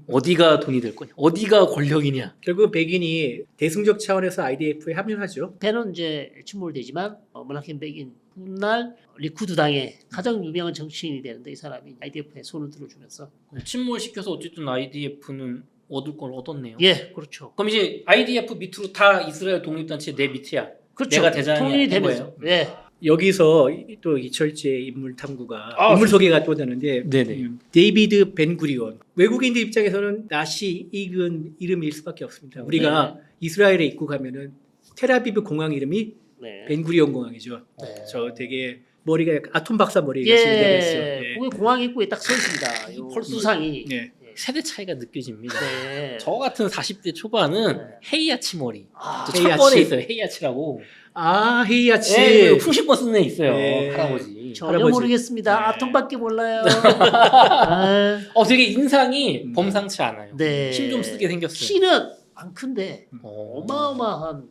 S2: 어디가 돈이 될 거냐, 어디가 권력이냐.
S1: 결국 백인이 대승적 차원에서 IDF에 합류하죠.
S3: 배는 이제 침몰되지만 문하켐 베긴 훗날 리쿠드 당의 가장 유명한 정치인이 되는데 이 사람이 IDF에 손을 들어주면서
S2: 침몰시켜서 어쨌든 IDF는 얻을 걸 얻었네요.
S3: 예, 그렇죠.
S2: 그럼 이제 IDF 밑으로 다 이스라엘 독립단체 내 밑이야.
S3: 그렇죠.
S2: 내가 대장이
S3: 통일이
S2: 된
S3: 되면서. 예.
S1: 여기서 또 이철재 인물 탐구가
S2: 아,
S1: 인물 소개가 또 되는데
S2: 네네.
S1: 데이비드 벤구리온. 외국인들 입장에서는 낯이 익은 이름일 수밖에 없습니다. 우리가 이스라엘에 입국하면은 텔아비브 공항 이름이
S3: 네.
S1: 벤구리온 공항이죠.
S3: 네.
S1: 저 되게 머리가 약간 아톰 박사 머리가 지금 되고 있어요.
S3: 예, 그게 공항 입구에 딱 서 있습니다. 요
S2: 벌써
S3: 두상이.
S1: 예.
S2: 세대 차이가 느껴집니다.
S3: 네.
S2: 저 같은 40대 초반은
S3: 네.
S2: 헤이아치 머리.
S3: 아,
S2: 저
S1: 헤이아치.
S2: 철권에 있어요. 헤이아치라고.
S1: 아 헤이아치.
S2: 예, 풍신권 쓰는 애 있어요.
S1: 네.
S2: 할아버지.
S3: 전혀
S1: 할아버지.
S3: 모르겠습니다.
S1: 네.
S3: 아톰밖에 몰라요. 아,
S2: 되게 인상이 범상치 않아요.
S3: 네.
S2: 힘 좀 쓰게 생겼어요.
S3: 키는 안 큰데
S2: 어.
S3: 어마어마한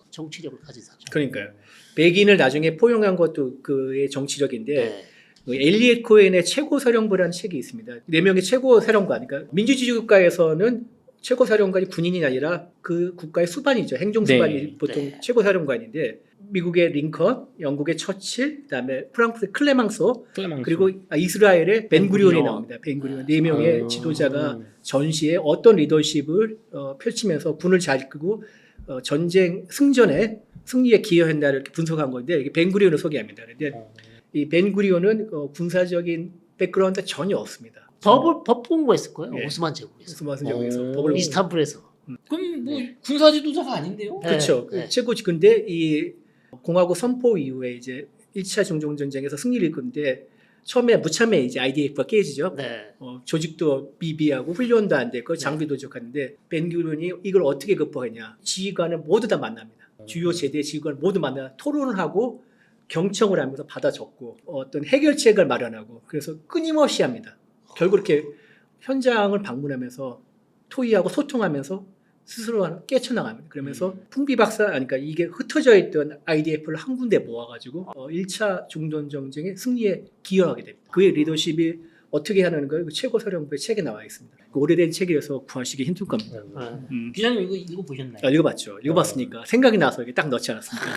S3: 정치력을 가진 사람.
S1: 그러니까요. 백인을 나중에 포용한 것도 그의 정치력인데
S3: 네.
S1: 그 엘리엇 코엔의 최고 사령부라는 책이 있습니다. 4명의 최고 사령관, 그러니까 민주주의 국가에서는 최고 사령관이 군인이 아니라 그 국가의 수반이죠. 행정 수반이
S2: 네.
S1: 보통
S3: 네.
S1: 최고 사령관인데 미국의 링컨, 영국의 처칠, 그다음에 프랑스의 클레망소,
S2: 클레망소.
S1: 그리고 이스라엘의 벤구리온이
S3: 벤구리온.
S1: 나옵니다. 벤구리온 4명의
S2: 아.
S1: 지도자가 전시에 어떤 리더십을 펼치면서 군을 잘 이끌고 전쟁 승리에 기여했나를 이렇게 분석한 건데 이게 벤구리온을 소개합니다. 그런데 이 벤구리온은 군사적인 백그라운드 전혀 없습니다.
S3: 법 공부했을 거예요.
S1: 네.
S3: 오스만 제국에서.
S1: 무슨 제국에서
S2: 오.
S1: 법을
S3: 이스탄불에서.
S2: 그럼 뭐 군사 지도자가 아닌데요?
S3: 네.
S1: 그렇죠.
S3: 네.
S1: 최고 근데 이 공화국 선포 이후에 이제 1차 중동 전쟁에서 승리를 이끈데 처음에 무참해 이제 IDF가 깨지죠.
S3: 네.
S1: 조직도 비비하고 훈련도 안 되고 장비도 부족한데 벤구리온이 이걸 어떻게 극복했냐? 지휘관을 모두 다 만납니다. 주요 제대 지휘관을 모두 만나 토론을 하고 경청을 하면서 받아 적고 어떤 해결책을 마련하고 그래서 끊임없이 합니다. 결국 이렇게 현장을 방문하면서 토의하고 소통하면서 스스로 깨쳐나갑니다. 그러면서 풍비박산, 그러니까 이게 흩어져 있던 IDF를 한 군데 모아가지고 1차 중동 전쟁의 승리에 기여하게 됩니다. 그의 리더십이 어떻게 하는 걸 최고 사령부의 책에 나와 있습니다. 그 오래된 책이라서 구하시기 힘들 겁니다.
S3: 네.
S2: 기자님 이거 읽어보셨나요?
S1: 읽어봤죠. 읽어봤으니까 생각이 나서 이게 딱 넣지 않았습니까?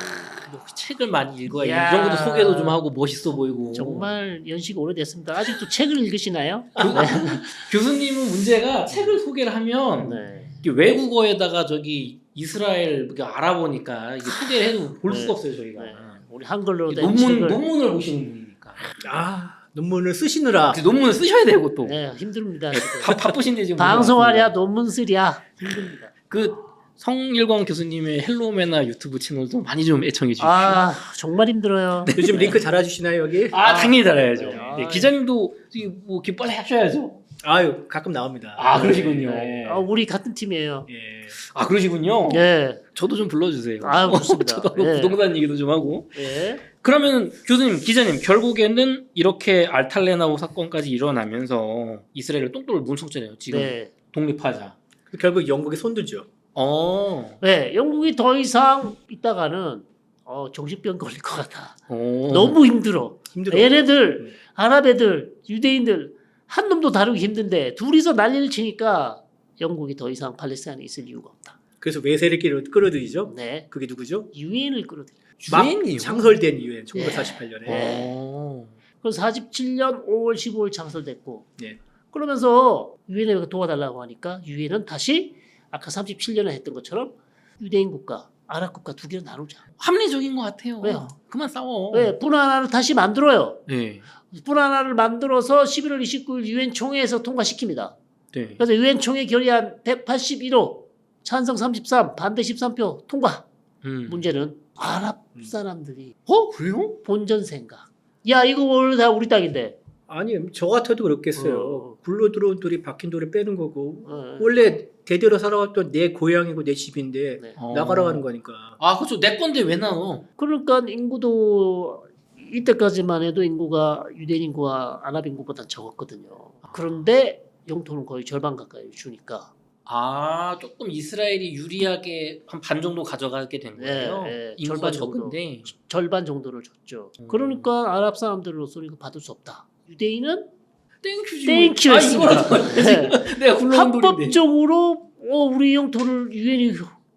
S2: 역시 책을 많이 읽어야
S3: 이야.
S2: 이 정도도 소개도 좀 하고 멋있어 보이고.
S3: 정말 연식이 오래됐습니다. 아직도 책을 읽으시나요?
S2: 교수님은 문제가 책을 소개를 하면
S3: 네.
S2: 이게 외국어에다가 저기 이스라엘 알아보니까 이게 소개를 해도 볼 수가 없어요 저희가.
S3: 네. 우리 한글로 된
S2: 논문을 보시는 분이니까.
S1: 논문을 쓰시느라
S2: 그 논문을 쓰셔야 되고 또.
S3: 네, 힘듭니다. 지금.
S2: 바쁘신데 지금.
S3: 방송하랴 논문 쓰랴 힘듭니다.
S2: 그 성일광 교수님의 헬로메나 유튜브 채널도 많이 좀 애청해 주십시오.
S3: 아 정말 힘들어요.
S1: 요즘 링크 달아주시나요 여기?
S2: 당연히 달아야죠.
S3: 네.
S2: 네, 기자님도 뭐 빨리 하셔야죠.
S1: 아유 가끔 나옵니다.
S2: 그러시군요.
S1: 네.
S3: 우리 같은 팀이에요.
S1: 예.
S2: 그러시군요.
S3: 네.
S2: 저도 좀 불러주세요.
S3: 좋습니다.
S2: 저도
S3: 예.
S2: 부동산 얘기도 좀 하고.
S3: 예.
S2: 그러면 교수님, 기자님 결국에는 이렇게 알탈레나우 사건까지 일어나면서 이스라엘을 똥돌 문석잖아요. 지금
S3: 네.
S2: 독립하자.
S1: 결국 영국에 손들죠.
S3: 네. 영국이 더 이상 있다가는 정신병 걸릴 것 같아.
S2: 오.
S3: 너무 힘들어.
S1: 힘들어.
S3: 얘네들 아랍 애들 유대인들 한 놈도 다루기 힘든데 둘이서 난리를 치니까 영국이 더 이상 팔레스타인에 있을 이유가 없다.
S1: 그래서 외세를 끌어들이죠.
S3: 네.
S1: 그게 누구죠?
S3: 유엔을 끌어들여.
S1: 막
S2: 유엔이요?
S1: 창설된 유엔 1948년에.
S3: 네.
S2: 오.
S3: 그래서 47년 5월 15일 창설됐고
S1: 예.
S3: 그러면서 유엔에 도와달라고 하니까 유엔은 다시 아까 37년에 했던 것처럼 유대인 국가, 아랍 국가 두 개로 나누자.
S2: 합리적인 것 같아요.
S3: 왜요?
S2: 그만 싸워.
S3: 왜? 분 하나를 다시 만들어요.
S2: 네.
S3: 분 하나를 만들어서 11월 29일 유엔 총회에서 통과시킵니다.
S2: 네.
S3: 그래서 유엔 총회 결의안 181호 찬성 33 반대 13표 통과. 문제는 아랍 사람들이
S2: 그래요?
S3: 본전 생각. 야 이거 원래 다 우리 땅인데.
S1: 아니 저 같아도 그렇겠어요. 굴러 들어온 돌이 박힌 돌을 빼는 거고 원래 대대로 살아왔던 내 고향이고 내 집인데
S3: 네.
S1: 나가라고 하는 거니까.
S2: 그렇죠. 내 건데 왜 나눠?
S3: 그러니까 인구도 이때까지만 해도 인구가 유대인 인구와 아랍 인구보다 적었거든요. 그런데 영토는 거의 절반 가까이 주니까.
S2: 조금 이스라엘이 유리하게 한 반 정도 가져가게 된 거예요.
S3: 네,
S2: 인구가
S3: 절반 정도.
S2: 적은데.
S3: 절반 정도를 줬죠. 그러니까 아랍 사람들로서 이거 받을 수 없다. 유대인은
S2: 땡큐지.
S3: 땡큐 했습니다. 네.
S2: 내가 굴러온 돌인데.
S3: 합법적으로 우리 영토를 유엔이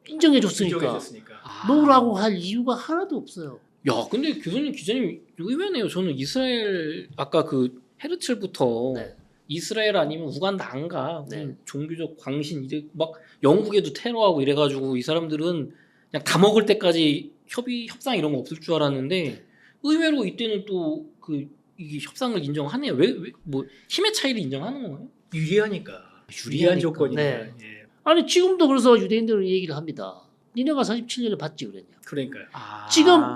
S3: 인정해줬으니까
S1: 인정해줬으니까.
S3: 놓으라고 할 이유가 하나도 없어요.
S2: 야, 근데 교수님, 기자님 의외네요. 저는 이스라엘 아까 그 헤르츠부터
S3: 네.
S2: 이스라엘 아니면 우간다 안 가.
S3: 네.
S2: 종교적 광신 이래 막 영국에도 테러하고 이래가지고 이 사람들은 그냥 다 먹을 때까지 협상 이런 거 없을 줄 알았는데 의외로 이때는 또 그 이게 협상을 인정하네요. 왜 뭐 힘의 차이를 인정하는 거예요?
S1: 유리한
S2: 유리하니까.
S1: 조건이니까.
S3: 네.
S1: 예.
S3: 아니 지금도 그래서 유대인들은 이 얘기를 합니다. 니네가 47년에 받지 그랬냐.
S1: 그러니까요.
S2: 아.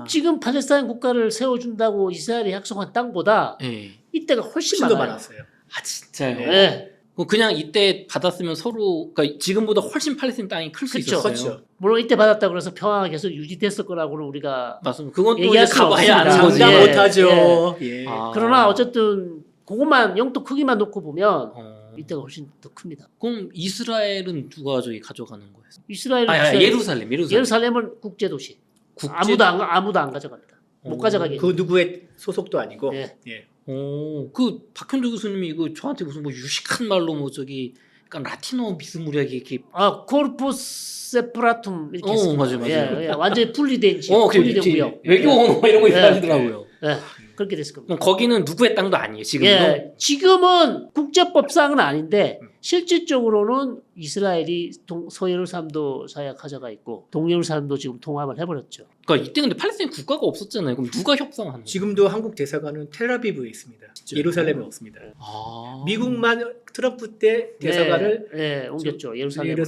S3: 지금 팔레스타인 국가를 세워준다고 이스라엘이 약속한 땅보다
S2: 예.
S3: 이때가 훨씬
S1: 훨씬 더
S3: 많아요.
S1: 많았어요.
S2: 아 진짜요?
S3: 네.
S2: 그냥 이때 받았으면 서로 그러니까 지금보다 훨씬 팔레스타인 땅이 클 수
S3: 그렇죠.
S2: 있었어요.
S1: 그렇죠.
S3: 물론 이때 받았다 그래서 평화가 계속 유지됐을 거라고는 우리가
S2: 맞습니다. 그건 또 이제
S3: 얘기할 수는
S2: 가봐야 아는
S3: 없습니다.
S2: 거지.
S1: 장담
S3: 예,
S1: 못하죠. 예.
S2: 아.
S3: 그러나 어쨌든 그것만 영토 크기만 놓고 보면
S2: 어.
S3: 이때가 훨씬 더 큽니다.
S2: 그럼 이스라엘은 누가 저기 가져가는 거예요?
S3: 이스라엘은
S2: 예루살렘.
S3: 예루살렘은 국제 도시.
S2: 국제.
S3: 아무도 안 가져갑니다. 못 가져가게.
S1: 그 누구의 소속도 아니고.
S3: 예.
S1: 예.
S2: 그 박현도 교수님이 이거 저한테 무슨 뭐 유식한 말로 뭐 저기 약간 라틴어 비스무리하게 이렇게
S3: 코르푸스 세프라툼 이렇게 했습니다.
S2: 맞아요.
S3: 예, 완전히 분리된 지,
S2: 그
S3: 분리된 구역.
S2: 외교 언어 이런 거
S3: 예.
S2: 하시더라고요.
S3: 예, 그렇게 됐을 겁니다.
S2: 그럼 거기는 누구의 땅도 아니에요 지금도.
S3: 예, 지금은 국제법상은 아닌데 실질적으로는 이스라엘이 서예루살렘도 자기가 가져가 있고 동예루살렘도 지금 통합을 해버렸죠.
S2: 그러니까 이때 근데 팔레스타인 국가가 없었잖아요. 그럼 누가 협상하는 거예요?
S1: 지금도 한국 대사관은 텔아비브에 있습니다.
S2: 진짜요?
S1: 예루살렘에 없습니다.
S2: 아.
S1: 미국만 트럼프 때 대사관을
S3: 옮겼죠. 예루살렘으로.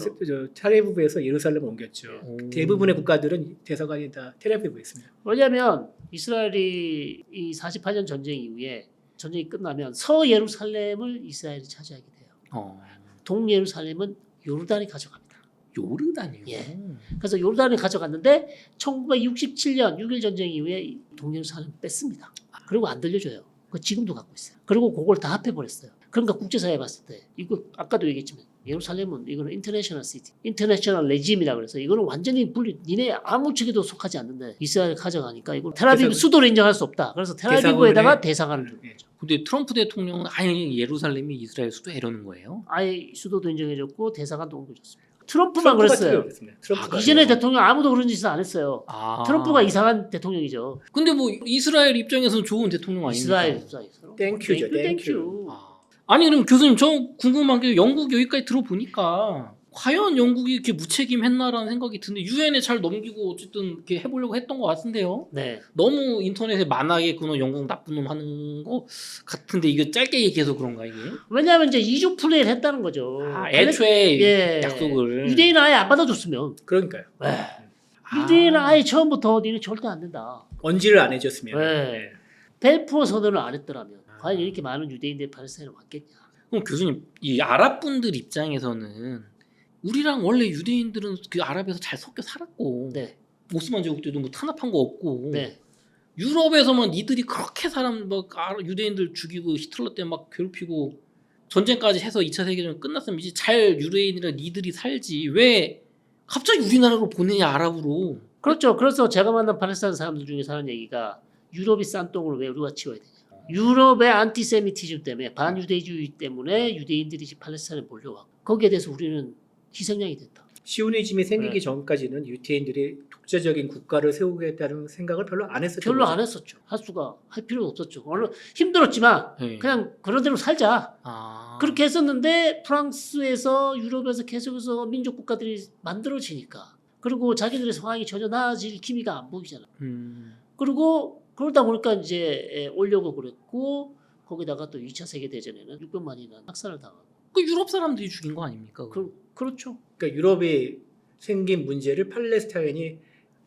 S1: 텔아비브에서 예루살렘을 옮겼죠.
S2: 오.
S1: 대부분의 국가들은 대사관이 다 텔아비브에 있습니다.
S3: 왜냐하면 이스라엘이 이 48년 전쟁 이후에 전쟁이 끝나면 서예루살렘을 이스라엘이 차지하게 돼요. 동예루살렘은 요르단이 가져갑니다.
S2: 요르단이요.
S3: 예. 그래서 요르단이 가져갔는데 1967년 6.1 전쟁 이후에 동예루살렘 뺐습니다. 그리고 안 들려줘요. 그거 지금도 갖고 있어요. 그리고 그걸 다 합해버렸어요. 그러니까 국제사회에 봤을 때 이거 아까도 얘기했지만 예루살렘은 이거는 인터내셔널 시티, 인터내셔널 레짐이라 그래서 이거는 완전히 니네 아무 측에도 속하지 않는데 이스라엘 가져가니까 이거 텔아비브 수도를 인정할 수 없다. 그래서 텔아비브에다가 대사관을 두는 거죠.
S2: 근데 트럼프 대통령은 아예 예루살렘이 이스라엘 수도 이러는 거예요.
S3: 아예 수도도 인정해줬고 대사관도 옮겨줬습니다. 트럼프만 그랬어요.
S1: 트럼프가
S3: 이전에 대통령 아무도 그런 짓을 안 했어요.
S2: 아.
S3: 트럼프가 이상한 대통령이죠.
S2: 근데 뭐 이스라엘 입장에서는 좋은 대통령 아닙니까?
S3: 이스라엘 입장에서.
S1: 땡큐죠,
S3: 땡큐.
S2: 아니 그럼 교수님 저 궁금한 게 영국 여기까지 들어보니까 과연 영국이 이렇게 무책임했나라는 생각이 드는데 유엔에 잘 넘기고 어쨌든 이렇게 해보려고 했던 것 같은데요.
S3: 네.
S2: 너무 인터넷에 만하게 그놈 영국 나쁜 놈 하는 거 같은데 이거 짧게 얘기해서 그런가 이게?
S3: 왜냐하면 이제 이중 플레이를 했다는 거죠.
S2: 애초에
S3: 예.
S2: 약속을
S3: 유대인은 아예 안 받아줬으면.
S1: 그러니까요.
S3: 유대인은 아예 처음부터 니네 절대 안 된다.
S1: 언지를 안 해줬으면.
S3: 네. 벨푸어 선언을 안 했더라면 과연 이렇게 많은 유대인들이 팔레스타인에 왔겠냐.
S2: 그럼 교수님 이 아랍 분들 입장에서는 우리랑 원래 유대인들은 그 아랍에서 잘 섞여 살았고
S3: 네.
S2: 오스만 제국 때도 뭐 탄압한 거 없고
S3: 네.
S2: 유럽에서만 니들이 그렇게 사람 막 유대인들 죽이고 히틀러 때 막 괴롭히고 전쟁까지 해서 2차 세계대전 끝났으면 이제 잘 유대인이랑 니들이 살지 왜 갑자기 우리나라로 보내냐 아랍으로.
S3: 그렇죠. 그래서 제가 만난 팔레스타인 사람들 중에서 하는 얘기가 유럽이 싼 똥을 왜 우리가 치워야 되냐. 유럽의 안티세미티즘 때문에 반유대주의 때문에 유대인들이 팔레스타인에 몰려왔고 거기에 대해서 우리는 희생양이 됐다.
S1: 시오니즘이 생기기
S3: 네.
S1: 전까지는 유대인들이 독자적인 국가를 세우겠다는 생각을 별로 안 했었죠.
S3: 별로 안 했었죠. 할 필요는 없었죠. 물론 힘들었지만
S2: 네.
S3: 그냥 그런 대로 살자.
S2: 아.
S3: 그렇게 했었는데 프랑스에서 유럽에서 계속해서 민족 국가들이 만들어지니까 그리고 자기들의 상황이 전혀 나아질 기미가 안 보이잖아. 그리고 그러다 보니까 이제 오려고 그랬고 거기다가 또 2차 세계 대전에는 600만이나 학살을 당하고.
S2: 그 유럽 사람들이 죽인 거 아닙니까?
S3: 그렇죠.
S1: 그러니까 유럽에 생긴 문제를 팔레스타인이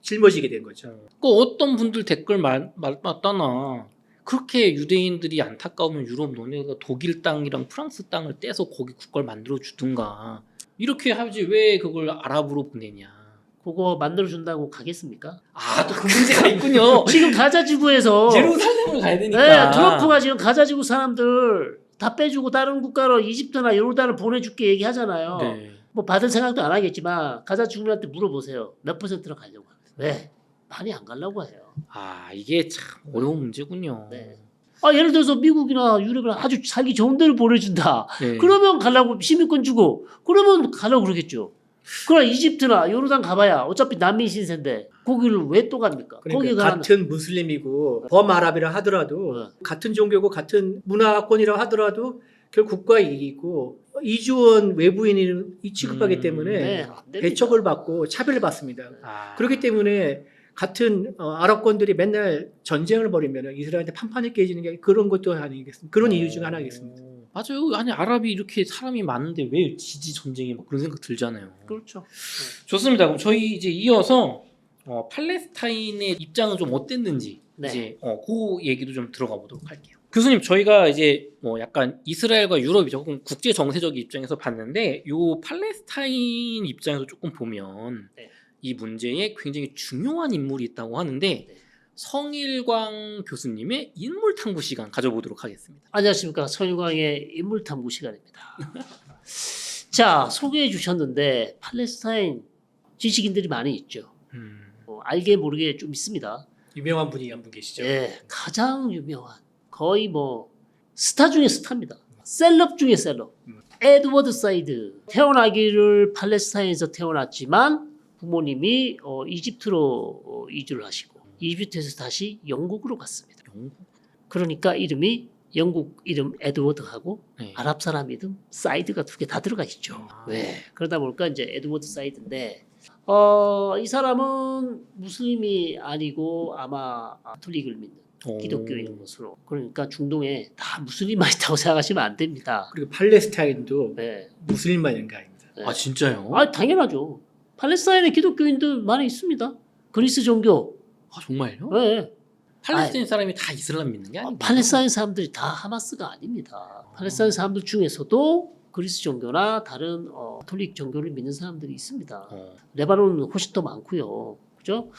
S1: 짊어지게 된 거죠.
S2: 그 어떤 분들 댓글 맞다나 그렇게 유대인들이 안타까우면 유럽 너네가 독일 땅이랑 프랑스 땅을 떼서 거기 국가를 만들어 주든가 이렇게 하지 왜 그걸 아랍으로 보내냐.
S3: 그거 만들어준다고 가겠습니까?
S2: 아 또 그 문제가 있군요.
S3: 지금 가자 지구에서
S2: 예루살렘을 가야 되니까.
S3: 네, 트럼프가 지금 가자 지구 사람들 다 빼주고 다른 국가로 이집트나 요르단을 보내줄게 얘기하잖아요.
S2: 네.
S3: 뭐 받을 생각도 안 하겠지만 가자 주민한테 물어보세요. 몇 %로 가려고 하는데 왜? 많이 안 가려고 해요.
S2: 아 이게 참 어려운 문제군요.
S3: 네. 예를 들어서 미국이나 유럽이나 아주 살기 좋은 데를 보내준다.
S2: 네.
S3: 그러면 가려고 시민권 주고 그러면 가려고 그러겠죠. 그러나 이집트나 요르단 가봐야 어차피 난민 신세인데 거기를 왜 또 갑니까? 거기
S1: 그러니까
S3: 가는
S1: 같은 무슬림이고 범아랍이라 하더라도 같은 종교고 같은 문화권이라 하더라도 결국 국가 이익이고 이주원 외부인을 취급하기 때문에
S3: 네, 안 됩니다.
S1: 배척을 받고 차별을 받습니다.
S2: 아.
S1: 그렇기 때문에 같은 아랍권들이 맨날 전쟁을 벌이면 이스라엘한테 판판이 깨지는 게 그런 것도 아니겠습니까? 그런 이유 중 하나겠습니다.
S2: 맞아요. 아니 아랍이 이렇게 사람이 많은데 왜 지지 전쟁에 막 그런 생각 들잖아요.
S3: 그렇죠.
S2: 좋습니다. 그럼 저희 이제 이어서 팔레스타인의 입장은 좀 어땠는지
S3: 네.
S2: 이제 그 얘기도 좀 들어가 보도록 할게요. 교수님, 저희가 이제 뭐 약간 이스라엘과 유럽이 조금 국제 정세적 입장에서 봤는데 요 팔레스타인 입장에서 조금 보면
S3: 네.
S2: 이 문제에 굉장히 중요한 인물이 있다고 하는데
S3: 네.
S2: 성일광 교수님의 인물 탐구 시간 가져보도록 하겠습니다.
S3: 안녕하십니까. 성일광의 인물탐구 시간입니다. 자, 소개해 주셨는데 팔레스타인 지식인들이 많이 있죠. 알게 모르게 좀 있습니다.
S1: 유명한 분이 한 분 계시죠.
S3: 네, 가장 유명한 거의 뭐 스타 중에 스타입니다. 셀럽 중에 셀럽. 에드워드 사이드. 태어나기를 팔레스타인에서 태어났지만 부모님이 이집트로 이주를 하시고 이집트에서 다시 영국으로 갔습니다.
S2: 영국?
S3: 그러니까 이름이 영국 이름 에드워드하고
S2: 네.
S3: 아랍 사람 이름 사이드가 두 개 다 들어가 있죠.
S2: 아.
S3: 네. 그러다 보니까 이제 에드워드 사이드인데 이 사람은 무슬림이 아니고 아마 가톨릭을 믿는 기독교인 것으로. 그러니까 중동에 다 무슬림만 있다고 생각하시면 안 됩니다.
S1: 그리고 팔레스타인도
S3: 네.
S1: 무슬림만 있는 게 아닙니다.
S3: 네.
S2: 아 진짜요?
S3: 아, 당연하죠. 팔레스타인에 기독교인들 많이 있습니다. 그리스 종교.
S2: 아, 정말요?
S3: 네.
S2: 팔레스타인 사람이 다 이슬람 믿는 게 아니에요?
S3: 팔레스타인 사람들이 다 하마스가 아닙니다. 팔레스타인 사람들 중에서도 그리스 종교나 다른 가톨릭 종교를 믿는 사람들이 있습니다. 레바논은 훨씬 더 많고요. 그죠?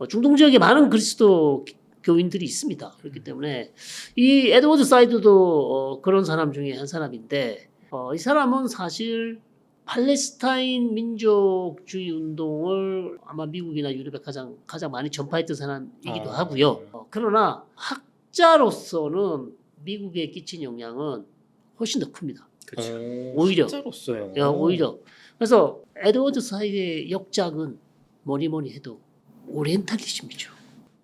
S3: 중동 지역에 많은 그리스도 교인들이 있습니다. 그렇기 때문에 이 에드워드 사이드도 그런 사람 중에 한 사람인데 이 사람은 사실 팔레스타인 민족주의 운동을 아마 미국이나 유럽에 가장 많이 전파했던 사람이기도 하고요. 그러나 학자로서는 미국에 끼친 영향은 훨씬 더 큽니다.
S1: 그렇죠.
S3: 오히려.
S2: 진짜로써요.
S3: 오히려. 그래서 에드워드 사이드의 역작은 뭐니 해도 오리엔탈리즘이죠.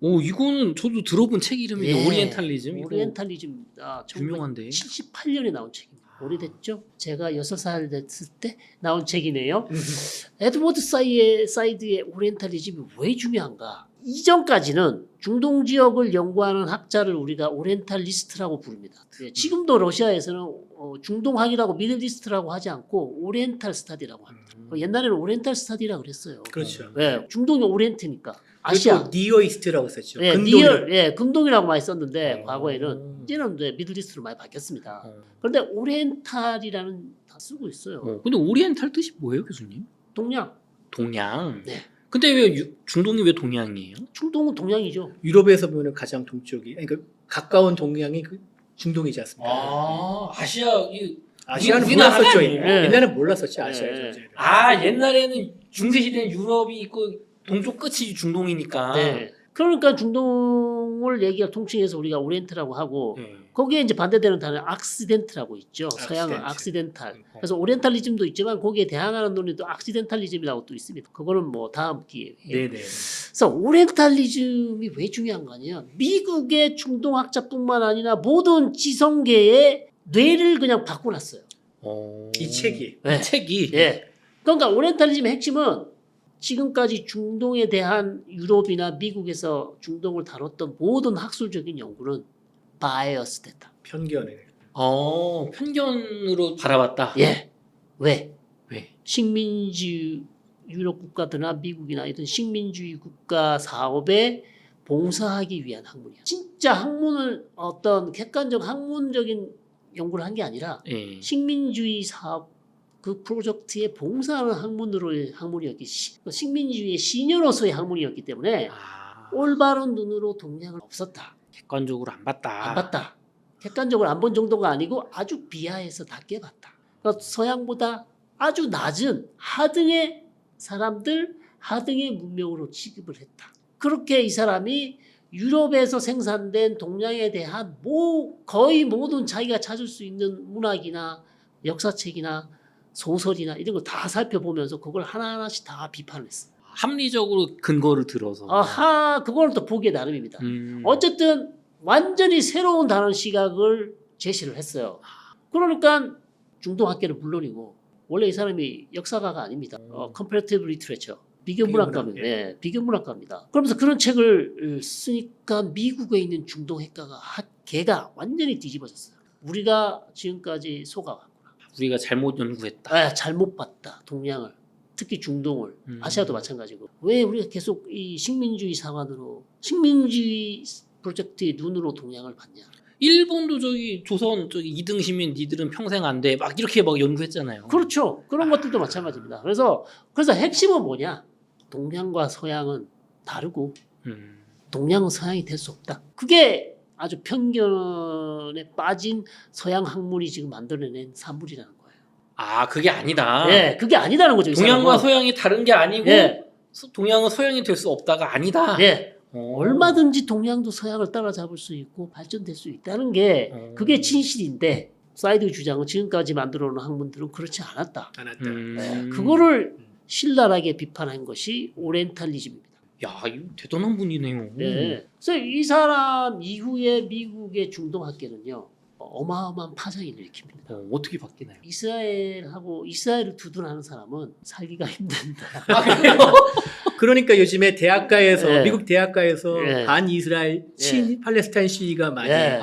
S2: 오, 이거는 저도 들어본 책 이름인데
S3: 예.
S2: 오리엔탈리즘. 이거
S3: 오리엔탈리즘입니다.
S2: 유명한데.
S3: 78년에 나온 책입니다. 오래됐죠? 제가 6살 됐을 때 나온 책이네요. 에드워드 사이드의 오리엔탈리즘이 왜 중요한가? 이전까지는 중동 지역을 연구하는 학자를 우리가 오리엔탈리스트라고 부릅니다. 예, 지금도 러시아에서는 중동학이라고 미들리스트라고 하지 않고 오리엔탈 스타디라고 합니다. 옛날에는 오리엔탈 스타디라고 그랬어요.
S1: 그렇죠.
S3: 예, 중동이 오리엔트니까. 아시아.
S1: 니어이스트라고 썼죠.
S3: 예,
S1: 근동이라고.
S3: 금동이라고 많이 썼는데 과거에는 이제는 이제 미들리스트로 많이 바뀌었습니다. 그런데 오리엔탈이라는 다 쓰고 있어요.
S2: 근데 오리엔탈 뜻이 뭐예요, 교수님?
S3: 동양.
S2: 동양.
S3: 네.
S2: 근데 왜 중동이 왜 동양이에요?
S3: 중동은 동양이죠.
S1: 유럽에서 보면 가장 동쪽이, 그러니까 가까운 동양이 그 중동이지 않습니까?
S2: 아시아
S1: 아시아는
S2: 우리나라
S1: 몰랐었죠.
S2: 아니에요?
S1: 옛날엔 몰랐었죠.
S3: 네.
S1: 아시아에서.
S2: 옛날에는 중세 시대는 유럽이 있고 동쪽 끝이 중동이니까.
S3: 네. 그러니까 중동을 통칭해서 우리가 오리엔트라고 하고
S2: 네.
S3: 거기에 이제 반대되는 단어 악시덴트라고 있죠. 서양은 악시덴탈. 그래서 오리엔탈리즘도 있지만 거기에 대항하는 논리도 악시덴탈리즘이라고 또 있습니다. 그거는 뭐 다음 기회에.
S1: 네네.
S3: 그래서 오리엔탈리즘이 왜 중요한 거냐? 미국의 중동학자뿐만 아니라 모든 지성계의 뇌를 그냥 바꿔놨어요.
S1: 이 책이.
S3: 네.
S2: 이 책이.
S3: 예. 그러니까 오리엔탈리즘의 핵심은 지금까지 중동에 대한 유럽이나 미국에서 중동을 다뤘던 모든 학술적인 연구는 바이어스됐다.
S1: 편견에.
S2: 편견으로 바라봤다.
S3: 예. 왜? 식민지 유럽 국가들이나 미국이나 이런 식민주의 국가 사업에 봉사하기 위한 학문이야. 진짜 학문을 어떤 객관적 학문적인 연구를 한 게 아니라
S2: 예.
S3: 식민주의 사업 그 프로젝트에 봉사하는 학문이었기 식민주의의 시녀로서의 학문이었기 때문에 올바른 눈으로 동양을 없었다.
S2: 객관적으로 안 봤다.
S3: 안 봤다. 객관적으로 안 본 정도가 아니고 아주 비하해서 낮게 봤다. 그러니까 서양보다 아주 낮은 하등의 사람들, 하등의 문명으로 취급을 했다. 그렇게 이 사람이 유럽에서 생산된 동양에 대한 거의 모든 자기가 찾을 수 있는 문학이나 역사책이나 소설이나 이런 걸 다 살펴보면서 그걸 하나하나씩 다 비판을 했어요.
S2: 합리적으로 근거를 들어서.
S3: 그걸 또 보기에 나름입니다.
S2: 음.
S3: 어쨌든 완전히 새로운 다른 시각을 제시를 했어요. 그러니까 중동학계는 물론이고 원래 이 사람이 역사가가 아닙니다. Comparative Literature. 비교문학가입니다. 네, 비교문학가입니다. 그러면서 그런 책을 쓰니까 미국에 있는 중동학계가 완전히 뒤집어졌어요. 우리가 지금까지 속아왔구나.
S2: 우리가 잘못 연구했다.
S3: 잘못 봤다. 동양을. 특히 중동을. 아시아도 마찬가지고. 왜 우리가 계속 이 식민주의 사관으로 식민주의 프로젝트의 눈으로 동양을 봤냐.
S2: 일본도 저기 조선 저기 2등 시민 니들은 평생 안 돼. 막 이렇게 막 연구했잖아요.
S3: 그렇죠. 그런 것들도 마찬가지입니다. 그래서 핵심은 뭐냐? 동양과 서양은 다르고 동양은 서양이 될 수 없다. 그게 아주 편견에 빠진 서양 학문이 지금 만들어낸 산물이라는 거예요.
S2: 아, 그게 아니다.
S3: 네, 그게 아니라는 거죠. 이
S2: 동양과
S3: 사람은.
S2: 서양이 다른 게 아니고
S3: 네.
S2: 동양은 서양이 될 수 없다가 아니다.
S3: 네.
S2: 어.
S3: 얼마든지 동양도 서양을 따라잡을 수 있고 발전될 수 있다는 게 그게 진실인데 사이드 주장은 지금까지 만들어 놓은 학문들은 그렇지 않았다.
S1: 않았다.
S3: 그거를 신랄하게 비판한 것이 오리엔탈리즘입니다.
S2: 야, 이거 대단한 분이네요.
S3: 네. 그래서 이 사람 이후에 미국의 중동 학계는요 어마어마한 파장을 일으킵니다.
S2: 어떻게 바뀌나요?
S3: 이스라엘을 두둔하는 사람은 살기가 힘든다.
S2: 아, 그래요?
S1: 그러니까 요즘에 대학가에서
S3: 네.
S1: 미국 대학가에서
S3: 네.
S1: 반이스라엘 팔레스타인 시위가 많이
S3: 네.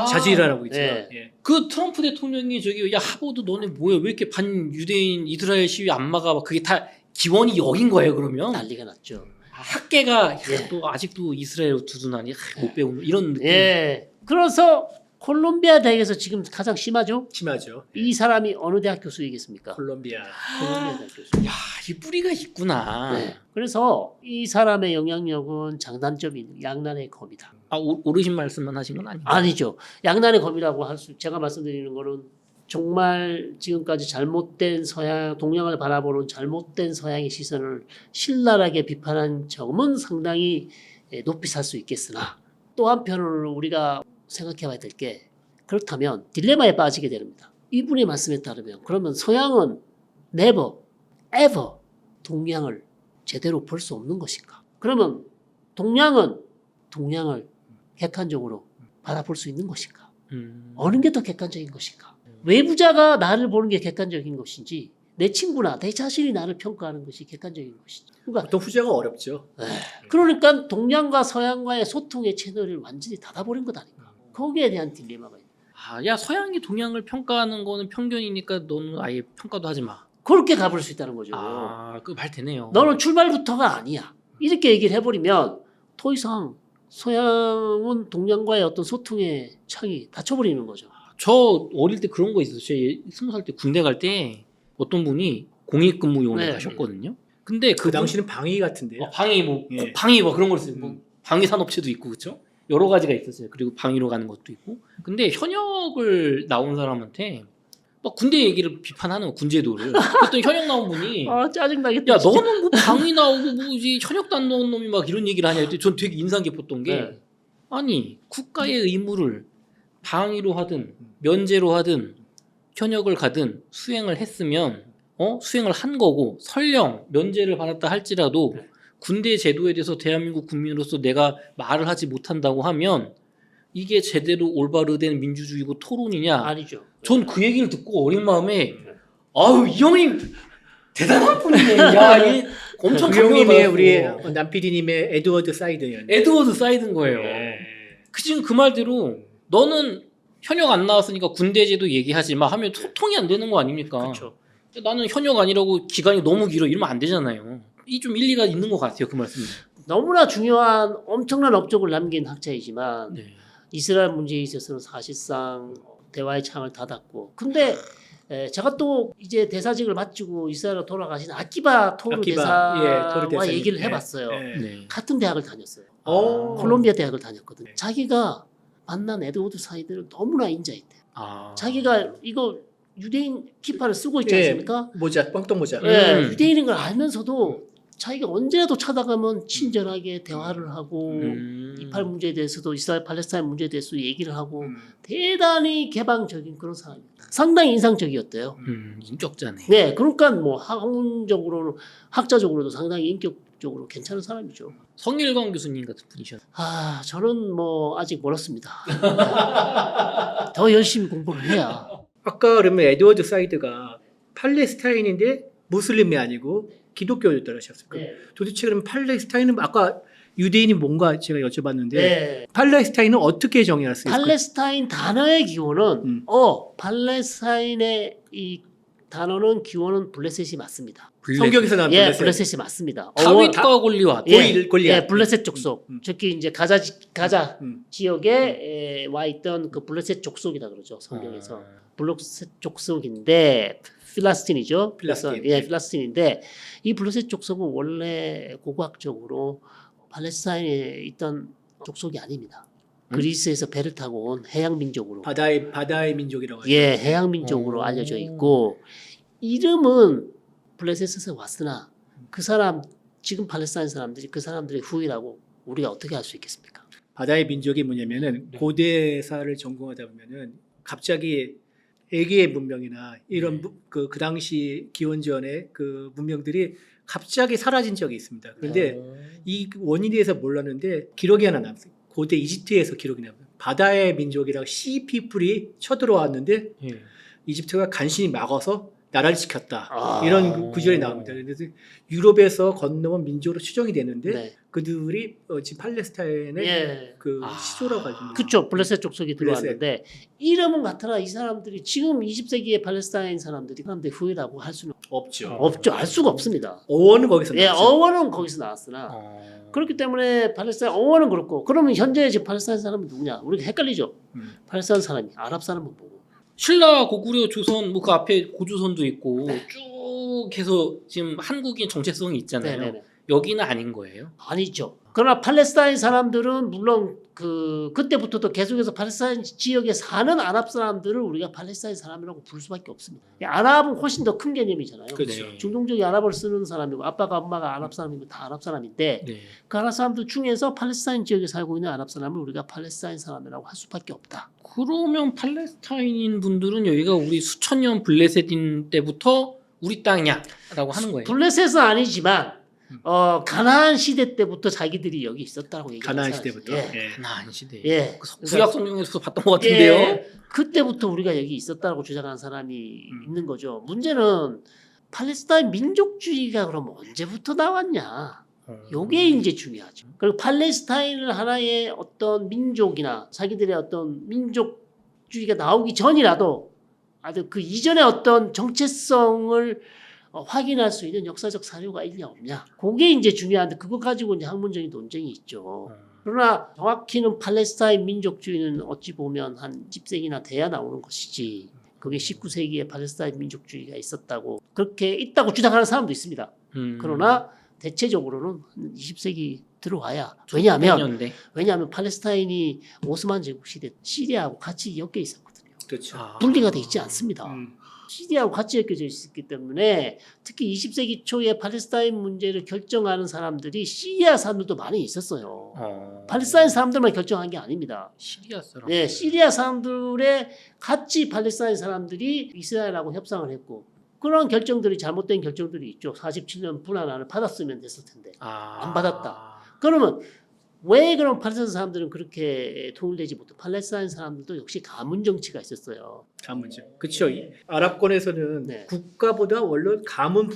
S1: 자주 일어나고 있죠.
S3: 네.
S1: 예.
S2: 그 트럼프 대통령이 저기 야 하버드 너네 뭐야 왜 이렇게 반 유대인 이스라엘 시위 안 막아? 그게 다 기원이 여긴 거예요 그러면?
S3: 난리가 났죠.
S2: 학계가
S3: 예.
S2: 또 아직도 이스라엘 두둔하니 못 배우는 이런 느낌.
S3: 예. 그래서 콜롬비아 대학에서 지금 가장 심하죠.
S1: 심하죠.
S3: 이 사람이 어느 대학 교수이겠습니까?
S1: 콜롬비아.
S3: 콜롬비아 대학 교수.
S2: 야, 이 뿌리가 있구나.
S3: 네. 그래서 이 사람의 영향력은 장단점이 있는 양난의 검이다.
S2: 아, 오르신 말씀만 하신 건 아니에요?
S3: 아니죠. 양난의 검이라고 제가 말씀드리는 거는 정말 지금까지 잘못된 서양, 동양을 바라보는 잘못된 서양의 시선을 신랄하게 비판한 점은 상당히 높이 살 수 있겠으나 또 한편으로 우리가 생각해 봐야 될 게 그렇다면 딜레마에 빠지게 됩니다. 이분의 말씀에 따르면 그러면 서양은 never, ever 동양을 제대로 볼 수 없는 것인가? 그러면 동양은 동양을 객관적으로 바라볼 수 있는 것인가? 어느 게 더 객관적인 것인가? 외부자가 나를 보는 게 객관적인 것인지 내 친구나 내 자신이 나를 평가하는 것이 객관적인 것인지. 그러니까
S1: 보통 후자가 어렵죠.
S3: 그러니까 동양과 서양과의 소통의 채널을 완전히 닫아버린 것 아닌가. 거기에 대한 딜레마가 있다.
S2: 아, 야 서양이 동양을 평가하는 거는 편견이니까 너는 아예 평가도 하지 마.
S3: 그렇게 가볼 수 있다는 거죠.
S2: 아, 그 말 되네요.
S3: 너는 출발부터가 아니야. 이렇게 얘기를 해버리면 더 이상 서양은 동양과의 어떤 소통의 창이 닫혀버리는 거죠.
S2: 저 어릴 때 그런 거 있었어요. 제 20살 때 군대 갈 때 어떤 분이 공익근무요원에
S3: 네.
S2: 가셨거든요. 근데
S1: 그 당시는 방위 같은데요.
S2: 방위 뭐
S1: 예.
S2: 방위 뭐 그런 걸 써요. 뭐 방위 산업체도 있고 그렇죠. 여러 가지가 있었어요. 그리고 방위로 가는 것도 있고. 근데 현역을 나온 사람한테 막 군대 얘기를 비판하는 거, 군제도를. 그랬더니 현역 나온 분이
S3: 짜증나겠다.
S2: 야
S3: 진짜.
S2: 너는 뭐 방위 나오고 뭐 이제 현역도 안 넣은 놈이 막 이런 얘기를 하냐 했더니 전 되게 인상 깊었던 게
S3: 네.
S2: 아니 국가의 의무를 방위로 하든 면제로 하든 현역을 가든 수행을 했으면 수행을 한 거고 설령 면제를 받았다 할지라도 군대 제도에 대해서 대한민국 국민으로서 내가 말을 하지 못한다고 하면 이게 제대로 올바로 된 민주주의고 토론이냐?
S3: 아니죠.
S2: 전 그 얘기를 듣고 어린 마음에 아유 이 형이 대단한 분이네. 야, 이 엄청
S1: 그 형님의
S2: 감명받았어.
S1: 우리 남PD님의 에드워드 사이드였네.
S2: 에드워드 사이드인 거예요.
S1: 예.
S2: 지금 그 말대로 너는 현역 안 나왔으니까 군대제도 얘기하지 마 하면 소통이 안 되는 거 아닙니까?
S3: 그렇죠.
S2: 나는 현역 아니라고 기간이 너무 길어 이러면 안 되잖아요. 이 좀 일리가 있는 것 같아요 그 말씀이.
S3: 너무나 중요한 엄청난 업적을 남긴 학자이지만
S2: 네.
S3: 이스라엘 문제에 있어서는 사실상 대화의 창을 닫았고 근데 제가 또 이제 대사직을 마치고 이스라엘로 돌아가신 아키바 토르 대사와
S1: 토르 대사님.
S3: 얘기를
S1: 예.
S3: 해봤어요.
S1: 예.
S2: 네.
S3: 같은 대학을 다녔어요.
S1: 오.
S3: 콜롬비아 대학을 다녔거든요.
S1: 네.
S3: 자기가 만난 에드워드 사이드를 너무나 인자했대.
S2: 아.
S3: 자기가 이거 유대인 키파를 쓰고 있지
S1: 예.
S3: 않습니까?
S1: 모자, 뻥똥 모자.
S3: 예, 유대인인 걸 알면서도 자기가 언제라도 찾아가면 친절하게 대화를 하고 이팔 문제에 대해서도 이스라엘 팔레스타인 문제에 대해서 얘기를 하고 대단히 개방적인 그런 사람입니다. 상당히 인상적이었대요.
S2: 인격자네.
S3: 네, 그러니까 뭐 학문적으로는 학자적으로도 상당히 인격적으로 괜찮은 사람이죠.
S2: 성일광 교수님 같은 분이셨어요.
S3: 아, 저는 뭐 아직 멀었습니다. 더 열심히 공부를 해야.
S1: 아까 그러면 에드워드 사이드가 팔레스타인인데 무슬림이 아니고 기독교였다 하셨어요.
S3: 네.
S1: 도대체 그러면 팔레스타인은 아까 유대인이 뭔가 제가 여쭤봤는데
S3: 네.
S1: 팔레스타인은 어떻게 정의할 수 있을까요?
S3: 팔레스타인 단어의 기원은
S1: 음.
S3: 팔레스타인의 이 단어는 기원은 블레셋이 맞습니다.
S1: 성경에서 나온
S3: 예,
S1: 블레셋.
S3: 블레셋이 맞습니다.
S2: 다윗과 골리앗.
S1: 골리앗.
S3: 예, 블레셋 족속. 특히 이제 가자
S1: 음.
S3: 지역에 와 있던 그 블레셋 족속이다 그러죠. 성경에서.
S2: 아.
S3: 블레셋 족속인데 필라스틴이죠.
S1: 필라스틴.
S3: 그래서 예, 필라스틴인데 이 블레셋 족속은 원래 고고학적으로 팔레스타인에 있던 족속이 아닙니다. 그리스에서 배를 타고 온 해양 민족으로
S1: 바다의 민족이라고 하죠.
S3: 예, 해양 민족으로 알려져 있고 이름은 블레셋에서 왔으나 그 사람 지금 팔레스타인 사람들이 그 사람들의 후예라고 우리가 어떻게 할 수 있겠습니까?
S1: 바다의 민족이 뭐냐면은
S2: 네.
S1: 고대사를 전공하다 보면은 갑자기 에게의 문명이나 이런
S2: 네.
S1: 그 당시 기원전의 그 문명들이 갑자기 사라진 적이 있습니다. 그런데 이 원인에 대해서 몰랐는데 기록이 하나 남았어요. 고대 이집트에서 기록이 남아요. 바다의 민족이라고 시 피플이 쳐들어왔는데
S2: 예.
S1: 이집트가 간신히 막아서 나라를 지켰다.
S3: 아.
S1: 이런 구절이 나옵니다. 그래서 유럽에서 건너온 민족으로 추정이 되는데
S3: 네.
S1: 그들이 지금 팔레스타인의
S3: 예.
S1: 그
S2: 아.
S1: 시조라고 하죠.
S3: 그쵸. 블레셋 족속이
S1: 블레셋.
S3: 들어왔는데 이름은 같으나 이 사람들이 지금 20세기의 팔레스타인 사람들이 후예라고 할 수는
S1: 없죠.
S3: 없죠. 알 수가 없습니다.
S1: 어원은 거기서
S3: 예,
S1: 나왔죠.
S3: 어원은 거기서 나왔으나
S2: 어.
S3: 그렇기 때문에 팔레스타인 어원은 그렇고 그러면 현재 지금 팔레스타인 사람은 누구냐? 우리가 헷갈리죠. 팔레스타인 사람이 아랍 사람은 뭐고?
S2: 신라 고구려 조선 뭐 그 앞에 고조선도 있고 쭉 해서 지금 한국인 정체성이 있잖아요.
S3: 네네네.
S2: 여기는 아닌 거예요?
S3: 아니죠. 그러나 팔레스타인 사람들은 물론 그때부터도 계속해서 팔레스타인 지역에 사는 아랍 사람들을 우리가 팔레스타인 사람이라고 부를 수밖에 없습니다. 아랍은 훨씬 더 큰 개념이잖아요.
S1: 그렇죠.
S2: 네.
S3: 중동적인 아랍어를 쓰는 사람이고 아빠가 엄마가 아랍 사람이고 다 아랍 사람인데
S2: 네.
S3: 그 아랍 사람들 중에서 팔레스타인 지역에 살고 있는 아랍 사람을 우리가 팔레스타인 사람이라고 할 수밖에 없다.
S2: 그러면 팔레스타인인 분들은 여기가 우리 수천 년 블레셋인 때부터 우리 땅이야라고 하는 거예요.
S3: 블레셋은 아니지만 가나안 시대 때부터 자기들이 여기 있었다고 얘기하는
S1: 가나안
S3: 사람이죠.
S1: 시대부터.
S3: 예.
S1: 예.
S2: 가나안 시대.
S3: 예.
S2: 구약 성경에서 봤던 것 같은데요.
S3: 예, 그때부터 우리가 여기 있었다고 주장하는 사람이 있는 거죠. 문제는 팔레스타인 민족주의가 그럼 언제부터 나왔냐? 요게 이제 중요하죠. 그리고 팔레스타인을 하나의 어떤 민족이나 자기들의 어떤 민족주의가 나오기 전이라도 아주 그 이전의 어떤 정체성을 확인할 수 있는 역사적 사료가 있냐 없냐. 그게 이제 중요한데 그거 가지고 이제 학문적인 논쟁이 있죠. 그러나 정확히는 팔레스타인 민족주의는 어찌 보면 한 10세기나 돼야 나오는 것이지 그게 19세기에 팔레스타인 민족주의가 있었다고 그렇게 있다고 주장하는 사람도 있습니다. 그러나 대체적으로는 20세기 들어와야 왜냐하면 팔레스타인이 오스만 제국 시대 시리아하고 같이 엮여 있었거든요.
S1: 그렇죠.
S3: 분리가 돼 있지 않습니다. 시리아하고 같이 엮여져 있었기 때문에 특히 20세기 초에 팔레스타인 문제를 결정하는 사람들이 시리아 사람들도 많이 있었어요. 팔레스타인 사람들만 결정한 게 아닙니다.
S2: 시리아 사람.
S3: 네, 시리아 사람들의 같이 팔레스타인 사람들이 이스라엘하고 협상을 했고 그런 결정들이 잘못된 결정들이 있죠. 47년 분할안을 받았으면 됐을 텐데 안 받았다. 그러면 왜 그럼 팔레스타인 사람들은 그렇게 통일되지 못해? 팔레스타인 사람들도 역시 가문 정치가 있었어요.
S1: 가문죠. 그렇죠. 아랍권에서는
S3: 네.
S1: 국가보다 원래 가문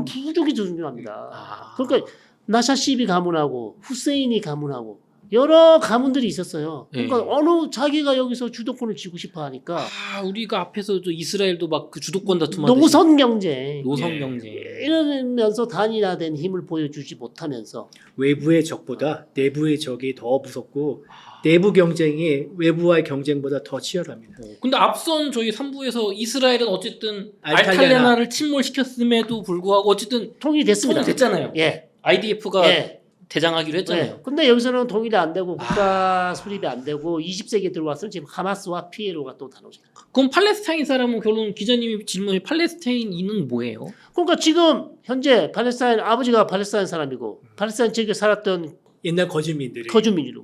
S3: 부족이 중요합니다.
S2: 아.
S3: 그러니까 나샤시비 가문하고 후세인이 가문하고 여러 가문들이 있었어요. 그러니까
S2: 네.
S3: 어느 자기가 여기서 주도권을 쥐고 싶어 하니까
S2: 우리가 앞에서 저 이스라엘도 막 그 주도권 다툼하듯이
S3: 노선 경쟁
S2: 노선 경쟁.
S3: 이러면서 단일화된 힘을 보여주지 못하면서
S1: 외부의 적보다 내부의 적이 더 무섭고 내부 경쟁이 외부와의 경쟁보다 더 치열합니다.
S2: 근데 앞선 저희 3부에서 이스라엘은 어쨌든
S1: 알탈레나.
S2: 알탈레나를 침몰시켰음에도 불구하고 어쨌든
S3: 통일됐습니다.
S2: 됐잖아요.
S3: 예.
S2: IDF가
S3: 예.
S2: 대장하기로 했잖아요.
S3: 네. 근데 여기서는 통일이 안 되고 국가 수립이 안 되고 20세기에 들어왔으면 지금 하마스와 PLO가 또 다루죠.
S2: 그럼 팔레스타인 사람은 결론 기자님이 질문이 팔레스타인인은 뭐예요?
S3: 그러니까 지금 현재 팔레스타인 아버지가 팔레스타인 사람이고 팔레스타인 지역에 살았던
S1: 옛날 거주민들이
S3: 거주민이고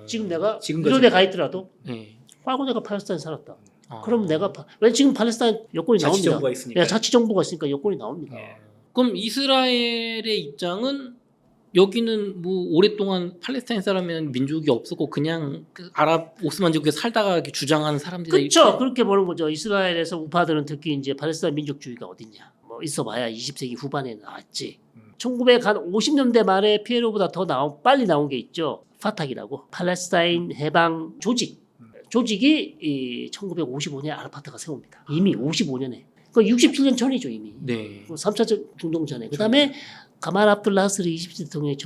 S3: 지금 내가
S1: 지금
S3: 유럽에 가 있더라도
S2: 네.
S3: 과거 내가 팔레스타인 살았다. 그럼 내가 왜 지금 팔레스타인 여권이 나옵니다.
S1: 자치정부가 있으니까.
S3: 네, 자치정부가 있으니까 여권이 나옵니다.
S2: 그럼 이스라엘의 입장은 여기는 뭐 오랫동안 팔레스타인 사람이라는 민족이 없었고 그냥 그 아랍 오스만 제국에 살다가 이렇게 주장하는 사람들이
S3: 그렇죠. 그렇게 보는 거죠. 이스라엘에서 우파들은 특히 이제 팔레스타인 민족주의가 어딨냐. 뭐 있어봐야 20세기 후반에 나왔지. 1950년대 말에 피에로보다 더 빨리 나온 게 있죠. 파탁이라고 팔레스타인 해방 조직이 이 1955년에 아라파트가 세웁니다. 이미 55년에. 그 67년 전이죠 이미.
S2: 네.
S3: 3차 중동 전에. 그다음에 가말 압둘 나스르 20세 대통령이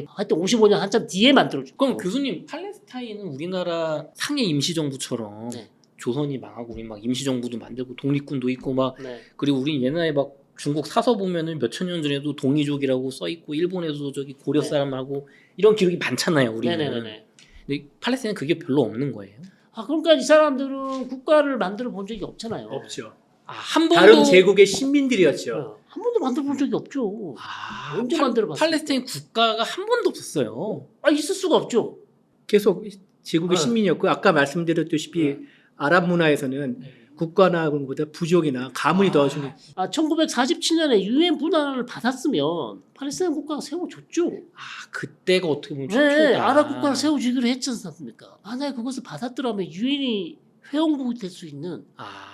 S3: 하여튼 55년 한참 뒤에 만들어졌고.
S2: 그럼 교수님 팔레스타인은 우리나라 상해 임시정부처럼
S3: 네.
S2: 조선이 망하고 우리 막 임시정부도 만들고 독립군도 있고 막
S3: 네.
S2: 그리고 우리 옛날에 막 중국 사서 보면은 몇천 년 전에도 동이족이라고 써 있고 일본에도 저기 고려
S3: 네.
S2: 사람하고 이런 기록이 많잖아요 우리는.
S3: 네네네.
S2: 근데 팔레스타인은 그게 별로 없는 거예요.
S3: 그러니까 이 사람들은 국가를 만들어 본 적이 없잖아요.
S1: 없죠.
S2: 한 번도
S1: 다른 제국의 신민들이었죠.
S3: 한 번도 만들어 본 적이 없죠. 언제 만들어봤어요?
S2: 팔레스타인 국가가 한 번도 없었어요.
S3: 있을 수가 없죠.
S1: 계속 제국의
S3: 네.
S1: 신민이었고 아까 말씀드렸다시피 아랍 문화에서는 국가나 그런 것보다 부족이나 가문이 더 중요해요.
S3: 1947년에 유엔 분단을 받았으면 팔레스타인 국가가 세워줬죠.
S2: 그때가 어떻게 보면
S3: 네,
S2: 최초다.
S3: 아랍 국가를 세워주기로 했지 않습니까? 만약에 그것을 받았더라면 유엔이 회원국이 될 수 있는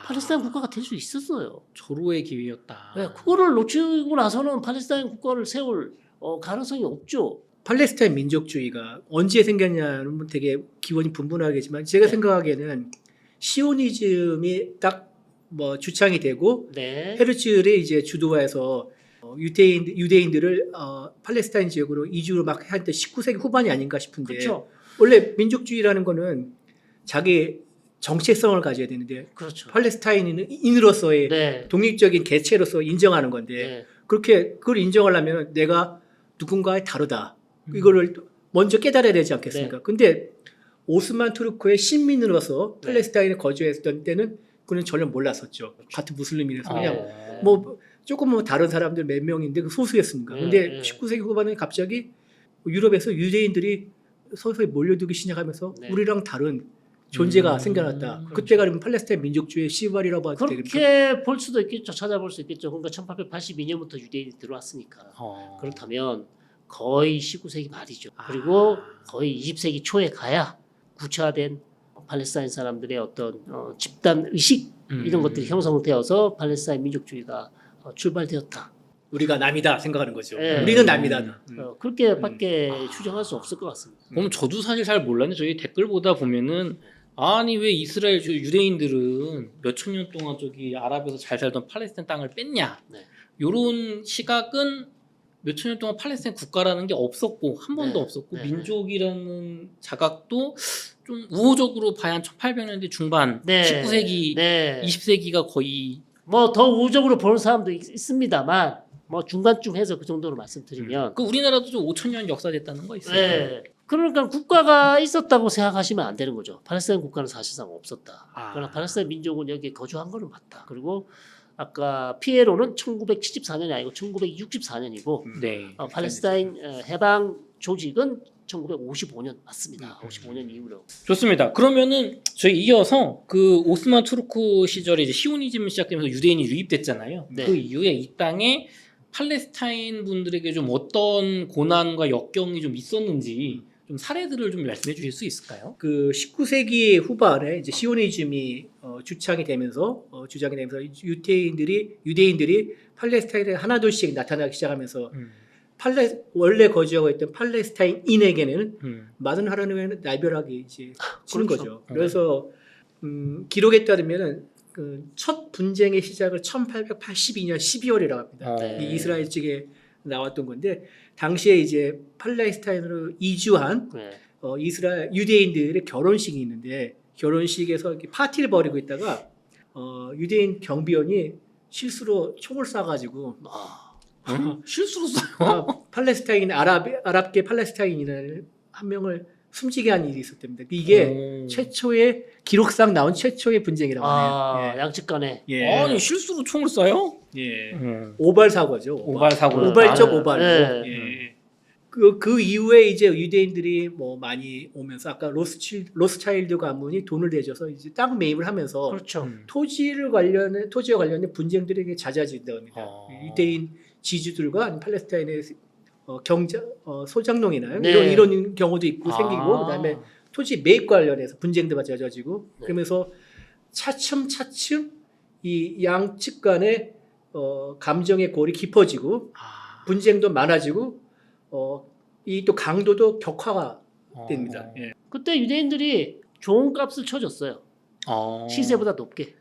S3: 팔레스타인 국가가 될 수 있었어요.
S2: 절호의 기회였다.
S3: 네, 그거를 놓치고 나서는 팔레스타인 국가를 세울 가능성이 없죠.
S1: 팔레스타인 민족주의가 언제 생겼냐는 되게 기원이 분분하겠지만 제가
S3: 네.
S1: 생각하기에는 시오니즘이 딱 뭐 주창이 되고
S3: 네.
S1: 헤르츠를 이제 주도해서 유대인들을 팔레스타인 지역으로 이주를 막 할 때 19세기 후반이 아닌가 싶은데
S3: 그렇죠.
S1: 원래 민족주의라는 거는 자기 정체성을 가져야 되는데
S3: 그렇죠.
S1: 팔레스타인인으로서의
S3: 네.
S1: 독립적인 개체로서 인정하는 건데
S3: 네.
S1: 그렇게 그걸 인정하려면 내가 누군가의 다르다 이거를 먼저 깨달아야 되지 않겠습니까?
S3: 네.
S1: 근데 오스만 투르크의 신민으로서
S3: 네.
S1: 팔레스타인에 거주했던 때는 그는 전혀 몰랐었죠. 같은 무슬림이라서 그냥
S3: 네.
S1: 뭐 조금 뭐 다른 사람들 몇 명인데 그 소수였으니까.
S3: 네,
S1: 근데
S3: 네.
S1: 19세기 후반에 갑자기 유럽에서 유대인들이 서서히 몰려들기 시작하면서
S3: 네.
S1: 우리랑 다른 존재가 생겨났다.
S3: 그렇죠.
S1: 그때가 그러면 팔레스타인 민족주의의 시발이라고 하도 되겠죠.
S3: 그렇게 볼 수도 있겠죠. 찾아볼 수 있겠죠. 그러니까 1882년부터 유대인이 들어왔으니까. 그렇다면 거의 19세기 말이죠. 그리고 거의 20세기 초에 가야 구체화된 팔레스타인 사람들의 어떤 집단 의식 이런 것들이 형성되어서 팔레스타인 민족주의가 출발되었다.
S1: 우리가 남이다 생각하는 거죠.
S3: 네.
S1: 우리는 남이다.
S3: 그렇게밖에 추정할 수 없을 것 같습니다.
S2: 그럼 저도 사실 잘 몰랐는데 저희 댓글 보다 보면은 아니 왜 이스라엘 유대인들은 몇천 년 동안 저기 아랍에서 잘 살던 팔레스타인 땅을 뺐냐?
S3: 네.
S2: 요런 시각은 몇천 년 동안 팔레스타인 국가라는 게 없었고 한 번도
S3: 네.
S2: 없었고
S3: 네.
S2: 민족이라는 자각도 좀 우호적으로 봐야 한 1800년대 중반,
S3: 네.
S2: 19세기,
S3: 네.
S2: 20세기가 거의
S3: 뭐 더 우호적으로 보는 사람도 있습니다만 뭐 중간쯤 해서 그 정도로 말씀드리면
S2: 그 우리나라도 좀 5,000년 역사 됐다는 거 있어요.
S3: 네. 그러니까 국가가 있었다고 생각하시면 안 되는 거죠. 팔레스타인 국가는 사실상 없었다. 그러나 팔레스타인 민족은 여기에 거주한 거는 맞다. 그리고 아까 피에로는 1974년이 아니고 1964년이고
S2: 네.
S3: 팔레스타인 해방 조직은 1955년 맞습니다. 55년 이후로.
S2: 좋습니다. 그러면은 저희 이어서 그 오스만 투르크 시절에 이제 시오니즘 시작되면서 유대인이 유입됐잖아요.
S3: 네.
S2: 그 이후에 이 땅에 팔레스타인 분들에게 좀 어떤 고난과 역경이 좀 있었는지 좀 사례들을 좀 말씀해 주실 수 있을까요?
S1: 그 19세기 후반에 이제 시오니즘이 주창이 되면서 주장이 되면서 유대인들이 팔레스타인에 하나둘씩 나타나기 시작하면서 원래 거주하고 있던 팔레스타인인에게는 많은 하나님의 날벼락이 이제 치는
S3: 그렇죠.
S1: 거죠. 그래서 기록에 따르면은 그 첫 분쟁의 시작을 1882년 12월이라고 합니다.
S3: 네.
S1: 이 이스라엘 측에 나왔던 건데 당시에 이제 팔레스타인으로 이주한
S3: 네.
S1: 이스라엘 유대인들의 결혼식이 있는데 결혼식에서 이렇게 파티를 벌이고 있다가 유대인 경비원이 실수로 총을 쏴가지고
S2: 실수로 써요.
S1: 팔레스타인 아랍계 팔레스타인인을 한 명을 숨지게 한 일이 있었답니다. 이게 최초의 기록상 나온 최초의 분쟁이라고 하네요.
S3: 양측 간에.
S1: 예.
S2: 아니 실수로 총을 쏴요?
S1: 예. 오발 사고죠.
S2: 오발 사고.
S1: 오발적
S3: 아,
S1: 오발.
S3: 네.
S1: 예. 그 이후에 이제 유대인들이 뭐 많이 오면서 아까 로스차일드 가문이 돈을 대줘서 이제 땅 매입을 하면서
S3: 그렇죠.
S1: 토지와 관련된 분쟁들이 잦아진다 합니다. 유대인 지주들과 팔레스타인의 소장농이나
S3: 네.
S1: 이런 경우도 있고 생기고 그다음에 토지 매입 관련해서 분쟁도 잦아지고
S3: 네.
S1: 그러면서 차츰 이 양측 간의 감정의 골이 깊어지고 분쟁도 많아지고 이 또 강도도 격화가 됩니다. 예.
S3: 그때 유대인들이 좋은 값을 쳐줬어요. 시세보다 높게.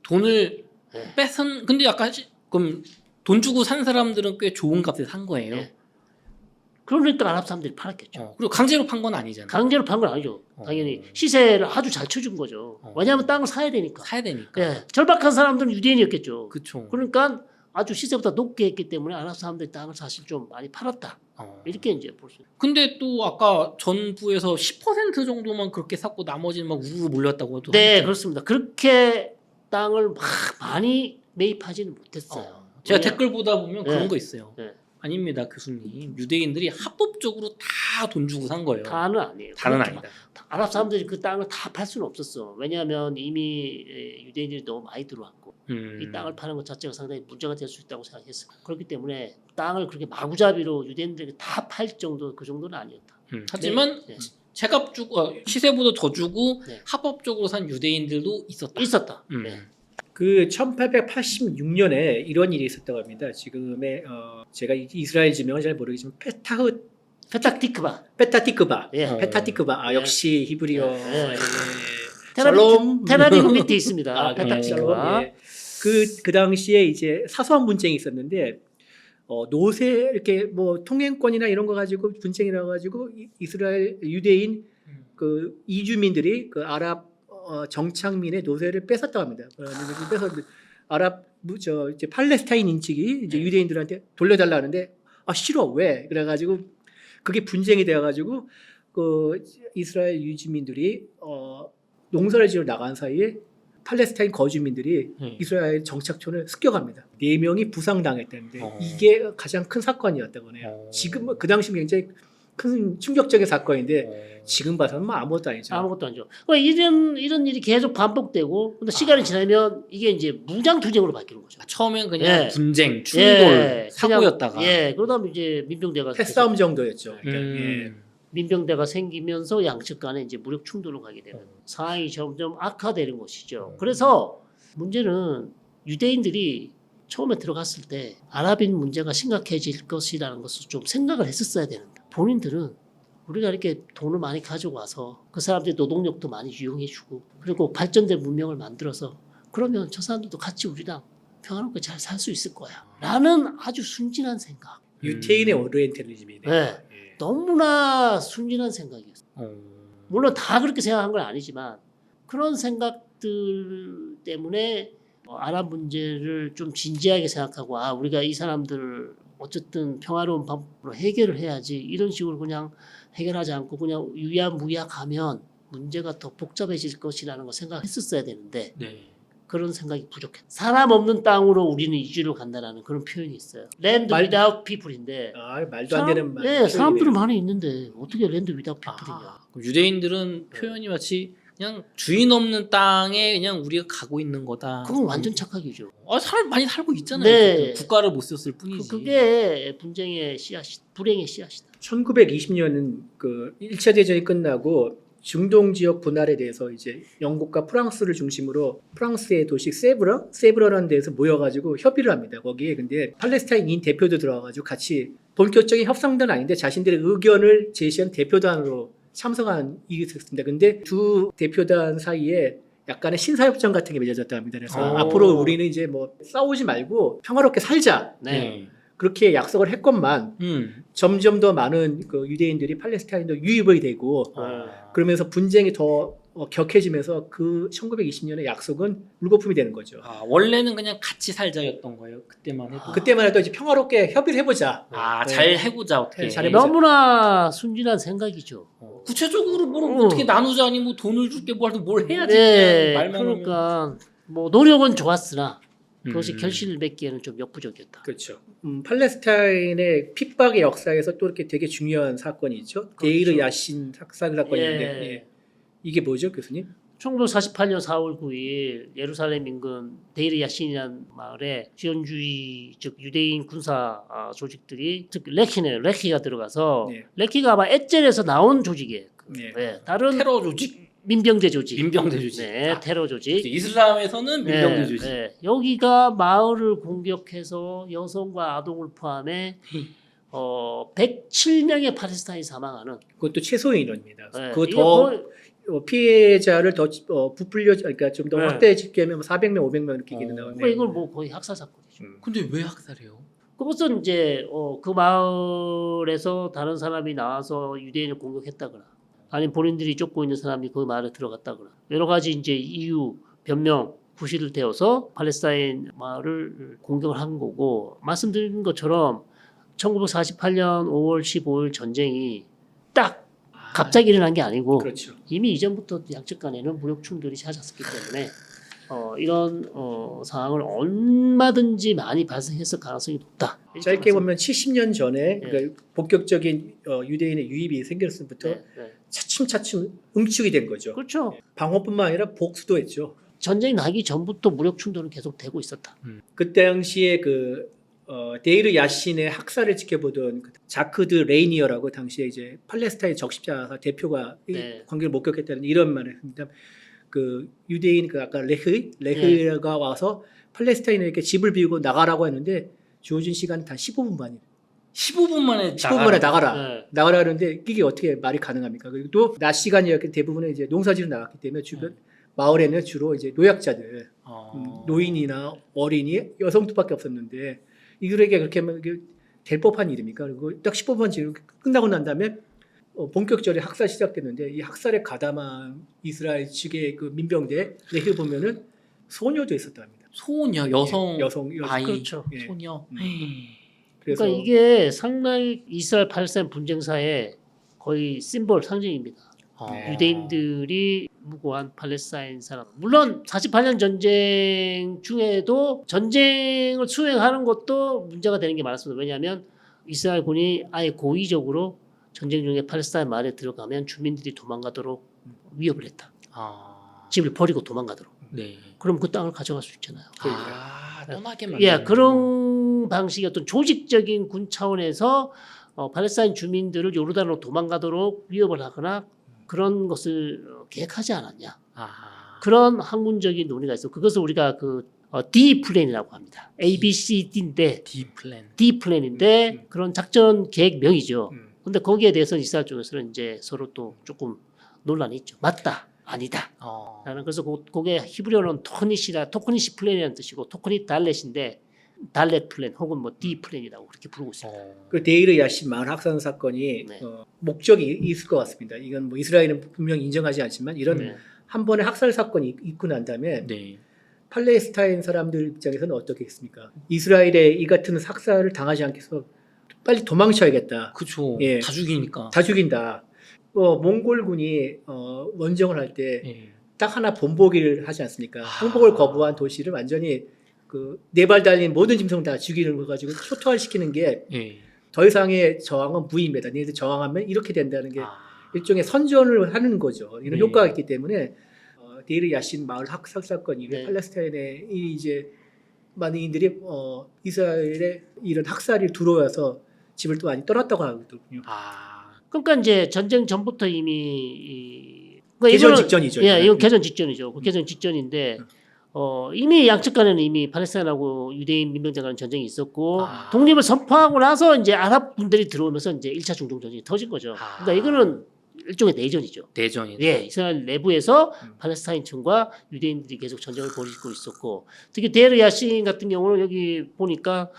S2: 돈을
S3: 네.
S2: 뺏은 근데 약간 그럼 돈 주고 산 사람들은 꽤 좋은 값에 산 거예요.
S3: 네. 그러니까 아랍 사람들이 팔았겠죠.
S2: 그리고 강제로 판 건 아니잖아요.
S3: 강제로 판 건 아니죠. 당연히 시세를 아주 잘 쳐준 거죠. 왜냐하면 땅을 사야 되니까.
S2: 사야 되니까.
S3: 예, 절박한 사람들은 유대인이었겠죠.
S2: 그렇죠.
S3: 그러니까 아주 시세보다 높게 했기 때문에 아랍 사람들이 땅을 사실 좀 많이 팔았다. 이렇게 이제 볼 수 있어요.
S2: 근데 또 아까 전부에서 10% 정도만 그렇게 샀고 나머지는 막 우르르 몰렸다고 또
S3: 네,
S2: 하셨잖아요.
S3: 그렇습니다. 그렇게 땅을 막 많이 매입하지는 못했어요.
S2: 제가
S3: 왜냐-
S2: 댓글 보다 보면
S3: 네.
S2: 그런 거 있어요.
S3: 네.
S2: 아닙니다, 교수님. 유대인들이 합법적으로 다 돈 주고 산 거예요.
S3: 다는 아니에요.
S2: 다는
S3: 그렇죠.
S2: 아니다.
S3: 아랍 사람들이 그 땅을 다 팔 수는 없었어. 왜냐하면 이미 유대인들이 너무 많이 들어왔고 이 땅을 파는 것 자체가 상당히 문제가 될 수 있다고 생각했어요. 그렇기 때문에 땅을 그렇게 마구잡이로 유대인들에게 다 팔 정도 그 정도는 아니었다.
S2: 하지만
S3: 네.
S2: 제값 주고 시세보다 더 주고
S3: 네.
S2: 합법적으로 산 유대인들도 있었다.
S3: 있었다.
S2: 음.
S3: 네.
S1: 그 1886년에 이런 일이 있었다고 합니다. 지금의 제가 이스라엘 지명은 잘 모르겠지만
S3: 페타티크바.
S1: 페타티크바.
S3: 예.
S1: 페타티크바.
S3: 예.
S1: 역시 히브리어.
S3: 예.
S1: 샬롬.
S3: 테라비브 밑에 있습니다.
S1: 아,
S3: 페타티크바.
S1: 예. 그 당시에 이제 사소한 분쟁이 있었는데 노세 이렇게 뭐 통행권이나 이런 거 가지고 분쟁이 나 가지고 이스라엘 유대인 그 이주민들이 그 아랍 정착민의 노세를 뺏었다고 합니다. 그래서 아랍 이제 팔레스타인인 측이 이제 유대인들한테 돌려달라 하는데 싫어 왜? 그래가지고 그게 분쟁이 되어가지고 그 이스라엘 유주민들이 농사를 지으러 나간 사이에 팔레스타인 거주민들이 이스라엘 정착촌을 습격합니다. 4명이 부상당했다는데 이게 가장 큰 사건이었다고 해요. 지금 그 당시 굉장히 큰 충격적인 사건인데 지금 봐서는 뭐 아무것도 아니죠.
S3: 아무것도 아니죠. 이런 일이 계속 반복되고 근데 시간이 지나면 이게 이제 무장 투쟁으로 바뀌는 거죠.
S2: 처음엔 그냥
S3: 예.
S2: 분쟁, 충돌,
S3: 예,
S2: 사고였다가
S3: 그냥, 예, 그러다면 이제 민병대가
S1: 패싸움 정도였죠. 그러니까, 예.
S3: 민병대가 생기면서 양측 간에 이제 무력 충돌을 가게 되는 상황이 점점 악화되는 것이죠. 그래서 문제는 유대인들이 처음에 들어갔을 때 아랍인 문제가 심각해질 것이라는 것을 좀 생각을 했었어야 되는데 본인들은 우리가 이렇게 돈을 많이 가지고 와서 그 사람들이 노동력도 많이 이용해주고 그리고 발전된 문명을 만들어서 그러면 저 사람들도 같이 우리랑 평화롭게 잘 살 수 있을 거야 라는 아주 순진한 생각.
S1: 유태인의 오리엔탈리즘이네.
S3: 네. 너무나 순진한 생각이었어요. 물론 다 그렇게 생각한 건 아니지만 그런 생각들 때문에 아랍 문제를 좀 진지하게 생각하고 우리가 이 사람들을 어쨌든 평화로운 방법으로 해결을 해야지 이런 식으로 그냥 해결하지 않고 그냥 유야무야하면 문제가 더 복잡해질 것이라는 걸 생각했었어야 되는데 그런 생각이 부족했다. 사람 없는 땅으로 우리는 이주를 간다라는 그런 표현이 있어요. 랜드 without people인데
S1: 말도 안 되는 말.
S3: 네, 사람들은 많이 있는데 어떻게 랜드 without people이냐.
S2: 유대인들은 표현이 마치 그냥 주인 없는 땅에 그냥 우리가 가고 있는 거다.
S3: 그건 완전 착각이죠.
S2: 많이 살고 있잖아요.
S3: 네.
S2: 국가를 못 썼을 뿐이지.
S3: 그게 분쟁의 씨앗이, 불행의 씨앗이다.
S1: 1920년은 그 1차 대전이 끝나고 중동 지역 분할에 대해서 이제 영국과 프랑스를 중심으로 프랑스의 도시 세브러라는 데에서 모여가지고 협의를 합니다. 거기에 근데 팔레스타인인 대표도 들어와가지고 같이 본격적인 협상단은 아닌데 자신들의 의견을 제시한 대표단으로 참석한 일이 있었습니다. 근데 두 대표단 사이에 약간의 신사협정 같은 게 맺어졌다 합니다. 그래서 앞으로 우리는 이제 뭐 싸우지 말고 평화롭게 살자. 그렇게 약속을 했건만 점점 더 많은 그 유대인들이 팔레스타인도 유입이 되고 그러면서 분쟁이 더 격해지면서 그 1920년의 약속은 물거품이 되는 거죠.
S2: 원래는 그냥 같이 살자였던 거예요. 그때만 해도.
S1: 그때만 해도 이제 평화롭게 협의를 해보자.
S2: 잘 해보자 어떻게.
S1: 잘 해보자.
S3: 너무나 순진한 생각이죠.
S2: 구체적으로 뭘 어떻게 나누자니 뭐 돈을 줄게 뭘 해야지.
S3: 네,
S2: 말만
S3: 그러니까 뭐 노력은 좋았으나 그것이 결실을 맺기에는 좀 역부족이었다.
S1: 그렇죠. 팔레스타인의 핍박의 역사에서 또 이렇게 되게 중요한 사건이 있죠. 데이르 야신 사건인데 이게 뭐죠, 교수님?
S3: 1948년 4월 9일 예루살렘 인근 데이르 야신이라는 마을에 지원주의 즉 유대인 군사 조직들이 특히 레키가 들어가서 레키가 아마 에젤에서 나온 조직이에요. 다른
S2: 테러 조직.
S3: 민병대 조직.
S2: 민병대 조직.
S3: 네,
S2: 아,
S3: 테러 조직.
S2: 이슬람에서는 민병대 조직.
S3: 네. 여기가 마을을 공격해서 여성과 아동을 포함해 107명의 팔레스타인이 사망하는.
S1: 그것도 최소 인원입니다.
S3: 네,
S1: 그거
S3: 이거
S1: 더
S3: 거의-
S1: 피해자를 더 부풀려 그러니까 좀 더
S3: 네.
S1: 확대 집계하면 400명, 500명 이렇게 얘기는
S3: 그러니까
S1: 나오네요.
S3: 이걸 뭐 거의 학살 사건이죠.
S2: 근데 왜 학살해요?
S3: 그것은 이제 그 마을에서 다른 사람이 나와서 유대인을 공격했다거나 아니면 본인들이 쫓고 있는 사람이 그 마을에 들어갔다거나 여러 가지 이제 이유 변명 구실을 대어서 팔레스타인 마을을 공격을 한 거고 말씀드린 것처럼 1948년 5월 15일 전쟁이 딱 갑자기 일어난 게 아니고
S1: 그렇죠.
S3: 이미 이전부터 양측 간에는 무력 충돌이 잦았기 때문에 이런 상황을 얼마든지 많이 발생했을 가능성이 높다.
S1: 짧게 보면 70년 전에
S3: 네.
S1: 그러니까 본격적인 유대인의 유입이 생겼을 때부터
S3: 네, 네.
S1: 차츰차츰 응축이 된 거죠.
S3: 그렇죠.
S1: 방어뿐만 아니라 복수도 했죠.
S3: 전쟁이 나기 전부터 무력 충돌은 계속 되고 있었다.
S1: 그때 당시에 데이르 야신의 학살을 지켜보던 자크드 레이니어라고 당시에 이제 팔레스타인 적십자 대표가 이
S3: 네.
S1: 관계를 목격했다는 이런 말을 했습니다. 그 유대인 아까 레흐가 와서 팔레스타인에게 집을 비우고 나가라고 했는데 주어진 시간 단 15분 만이에요.
S2: 15분 만에
S1: 15분 만에 나가라.
S3: 네.
S1: 나가라 하는데 이게 어떻게 말이 가능합니까? 그리고 또 낮 시간이었기 대부분은 이제 농사지로 나갔기 때문에 주변 마을에는 주로 이제 노약자들, 노인이나 어린이, 여성들밖에 없었는데 이들에게 그렇게 하면 이게 될 법한 일입니까? 그리고 딱 15분 지금 끝나고 난 다음에 본격적으로 학살 시작됐는데 이 학살에 가담한 이스라엘 측의 그 민병대 레히 보면은 소녀도 있었다 합니다.
S2: 소녀, 여성,
S1: 여성
S2: 아이,
S3: 그렇죠.
S1: 예.
S2: 소녀.
S1: 그래서
S3: 그러니까 이게 상당히 이스라엘 팔레스타인 분쟁사의 거의 심볼 상징입니다.
S2: 아.
S3: 유대인들이 무고한 팔레스타인 사람. 물론 48년 전쟁 중에도 전쟁을 수행하는 것도 문제가 되는 게 많았습니다. 왜냐하면 이스라엘군이 아예 고의적으로 전쟁 중에 팔레스타인 마을에 들어가면 주민들이 도망가도록 위협을 했다. 집을 버리고 도망가도록.
S2: 네.
S3: 그럼 그 땅을 가져갈 수 있잖아요.
S2: 떠나게 만드는.
S3: 예, 그런 방식의 어떤 조직적인 군 차원에서 팔레스타인 주민들을 요르단으로 도망가도록 위협을 하거나 그런 것을 계획하지 않았냐. 그런 학문적인 논의가 있어. 그것을 우리가 D 플랜이라고 합니다. A, B, C, D인데
S2: D 플랜.
S3: D 플랜인데 그런 작전 계획명이죠.
S1: 음.
S3: 근데 거기에 대해서는 이스라엘 쪽에서는 이제 서로 또 조금 논란이 있죠. 맞다, 아니다. 나는 그래서 그게 히브리어는 토크니시 플랜이라는 뜻이고 토크니 달렛인데 달렛 플랜 혹은 뭐 D 플랜이라고 그렇게 부르고 있습니다.
S1: 그 데이르 야신 마을 학살 사건이
S3: 네.
S1: 목적이 있을 것 같습니다. 이건 뭐 이스라엘은 분명히 인정하지 않지만 이런
S3: 네.
S1: 한 번의 학살 사건이 있고 난 다음에
S2: 네.
S1: 팔레스타인 사람들 입장에서는 어떻겠습니까? 이스라엘에 이 같은 학살을 당하지 않게 해서 빨리 도망쳐야겠다.
S2: 그쵸.
S1: 예.
S2: 다 죽이니까.
S1: 다 죽인다. 몽골군이 원정을 할 때 딱
S2: 예.
S1: 하나 본보기를 하지 않습니까? 항복을 거부한 도시를 완전히 그 네 발 달린 모든 짐승을 다 죽이는 거 가지고 초토화시키는 게 더
S2: 예.
S1: 이상의 저항은 무의미다. 너희들 저항하면 이렇게 된다는 게
S2: 아.
S1: 일종의 선전을 하는 거죠. 이런
S2: 네.
S1: 효과가 있기 때문에 데이르 야신 마을 학살 사건 이후에
S3: 네.
S1: 팔레스타인의 이제 많은이들이 이스라엘의 이런 학살이 두려워서 집을 또 많이 떠났다고 하거든요.
S3: 그러니까 이제 전쟁 전부터 이미
S1: 개전 직전이죠.
S3: 예, 이건 개전 직전이죠. 그 개전 직전인데 이미 양측 간에는 이미 팔레스타인하고 유대인 민병대 간의 전쟁이 있었고 독립을 선포하고 나서 이제 아랍 분들이 들어오면서 이제 1차 중동 전쟁이 터진 거죠. 그러니까 이거는 일종의 내전이죠.
S2: 내전이죠.
S3: 예, 이스라엘 내부에서 팔레스타인층과 유대인들이 계속 전쟁을 벌이고 있었고 특히 데르 야신 같은 경우는 여기 보니까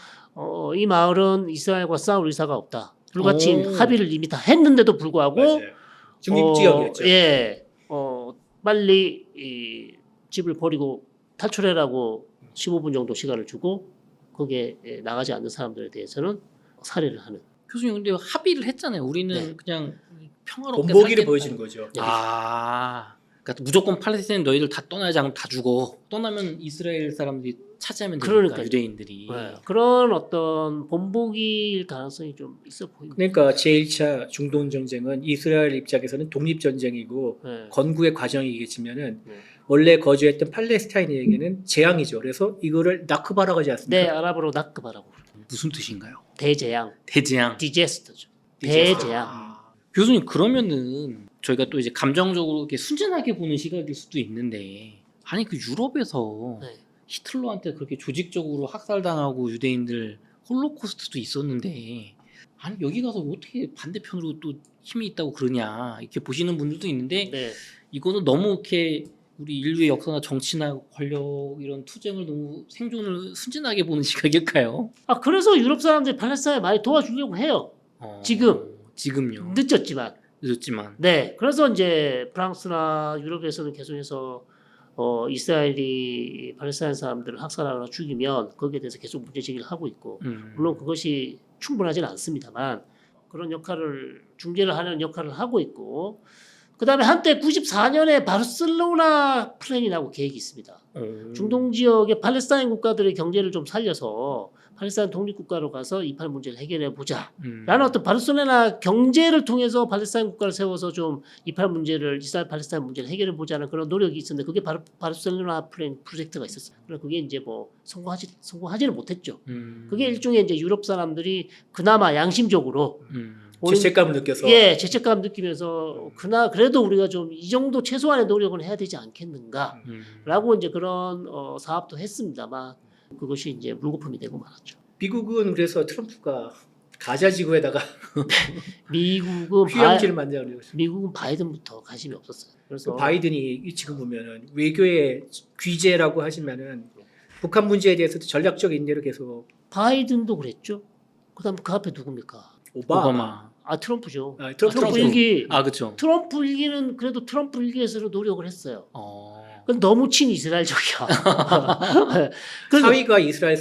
S3: 이 마을은 이스라엘과 싸울 의사가 없다. 불가침
S2: 오.
S3: 합의를 이미 다 했는데도 불구하고
S1: 맞아요. 중립지역이었죠.
S3: 예, 빨리 이 집을 버리고 탈출해라고 15분 정도 시간을 주고 거기에 나가지 않는 사람들에 대해서는 살해를 하는.
S2: 교수님 근데 합의를 했잖아요. 우리는
S3: 네.
S2: 그냥 평화롭게
S1: 본보기를
S2: 살겠다.
S1: 보여주는 거죠.
S2: 그러니까 무조건 팔레스타인 너희들 다 떠나지 않으면 다 죽어. 떠나면 이스라엘 사람들이 차지하면 되니까
S3: 그러니까요.
S2: 유대인들이.
S3: 네. 그런 어떤 본보기일 가능성이 좀 있어 보입니다.
S1: 그러니까 제1차 중동 전쟁은 이스라엘 입장에서는 독립 전쟁이고
S3: 네.
S1: 건국의 과정이겠지만은
S3: 네.
S1: 원래 거주했던 팔레스타인에게는 재앙이죠. 그래서 이거를 나크바라고 하지 않습니까?
S3: 네, 아랍어로 나크바라고 부릅니다.
S2: 무슨 뜻인가요?
S3: 대재앙,
S2: 대재앙.
S3: 디제스터죠.
S1: 디제스터.
S3: 대재앙.
S2: 교수님 그러면은 저희가 또 이제 감정적으로 이렇게 순진하게 보는 시각일 수도 있는데 아니 그 유럽에서
S3: 네.
S2: 히틀러한테 그렇게 조직적으로 학살당하고 유대인들 홀로코스트도 있었는데 아니 여기 가서 어떻게 반대편으로 또 힘이 있다고 그러냐 이렇게 보시는 분들도 있는데
S3: 네.
S2: 이거는 너무 이렇게 우리 인류의 역사나 정치나 권력 이런 투쟁을 너무 생존을 순진하게 보는 시각일까요?
S3: 아 그래서 유럽 사람들이 팔레스타인 많이 도와주려고 해요.
S2: 지금요.
S3: 늦었지만.
S2: 늦었지만.
S3: 네. 그래서 이제 프랑스나 유럽에서는 계속해서 이스라엘이 팔레스타인 사람들을 학살하거나 죽이면 거기에 대해서 계속 문제 제기를 하고 있고 물론 그것이 충분하지는 않습니다만 그런 역할을 중재를 하는 역할을 하고 있고 그다음에 한때 94년에 바르셀로나 플랜이라고 계획이 있습니다. 중동 지역의 팔레스타인 국가들의 경제를 좀 살려서 팔레스타인 독립국가로 가서 이팔 문제를 해결해 보자. 라는 어떤 바르셀로나 경제를 통해서 팔레스타인 국가를 세워서 좀 이팔 문제를 이스라엘 팔레스타인 문제를 해결해 보자는 그런 노력이 있었는데 그게 바로 바르셀로나 플랜 프로젝트가 있었어요. 그래서 그게 이제 뭐 성공하지는 못했죠. 그게 일종의 이제 유럽 사람들이 그나마 양심적으로
S1: 죄책감을 느껴서
S3: 예, 죄책감 느끼면서 그래도 우리가 좀 이 정도 최소한의 노력은 해야 되지 않겠는가라고 이제 그런 사업도 했습니다만 그것이 이제 물거품이 되고 말았죠.
S1: 미국은 그래서 트럼프가 가자 지구에다가
S3: 미국은
S1: 휴양지를 만들려고
S3: 미국은 바이든부터 관심이 없었어요. 그래서
S1: 바이든이 지금 보면은 외교의 귀재라고 하시면은 북한 문제에 대해서도 전략적 인내로 계속
S3: 바이든도 그랬죠. 그다음 그 앞에 누굽니까?
S2: 오바마.
S3: 트럼프죠.
S1: 트럼프
S3: 일기.
S2: 그렇죠.
S3: 트럼프 일기는 그래도 트럼프 일기에서 노력을 했어요. 그건 너무 친이스라엘적이야.
S1: 사위가 이스라엘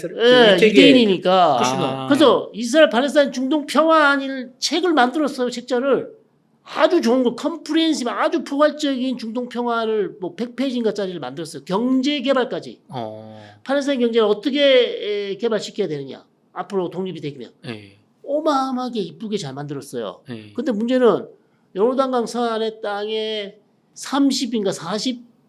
S3: 유대인이니까. 그래서 이스라엘 팔레스타인 중동 평화안일 책을 만들었어요. 책자를 아주 좋은 거 컴프리헨시브 아주 포괄적인 중동 평화를 뭐 100페이지인가짜리를 만들었어요. 경제 개발까지. 팔레스타인 경제를 어떻게 개발시켜야 되느냐. 앞으로 독립이 되면. 어마어마하게 이쁘게 잘 만들었어요. 근데 문제는 요르단강 서안의 땅에 30인가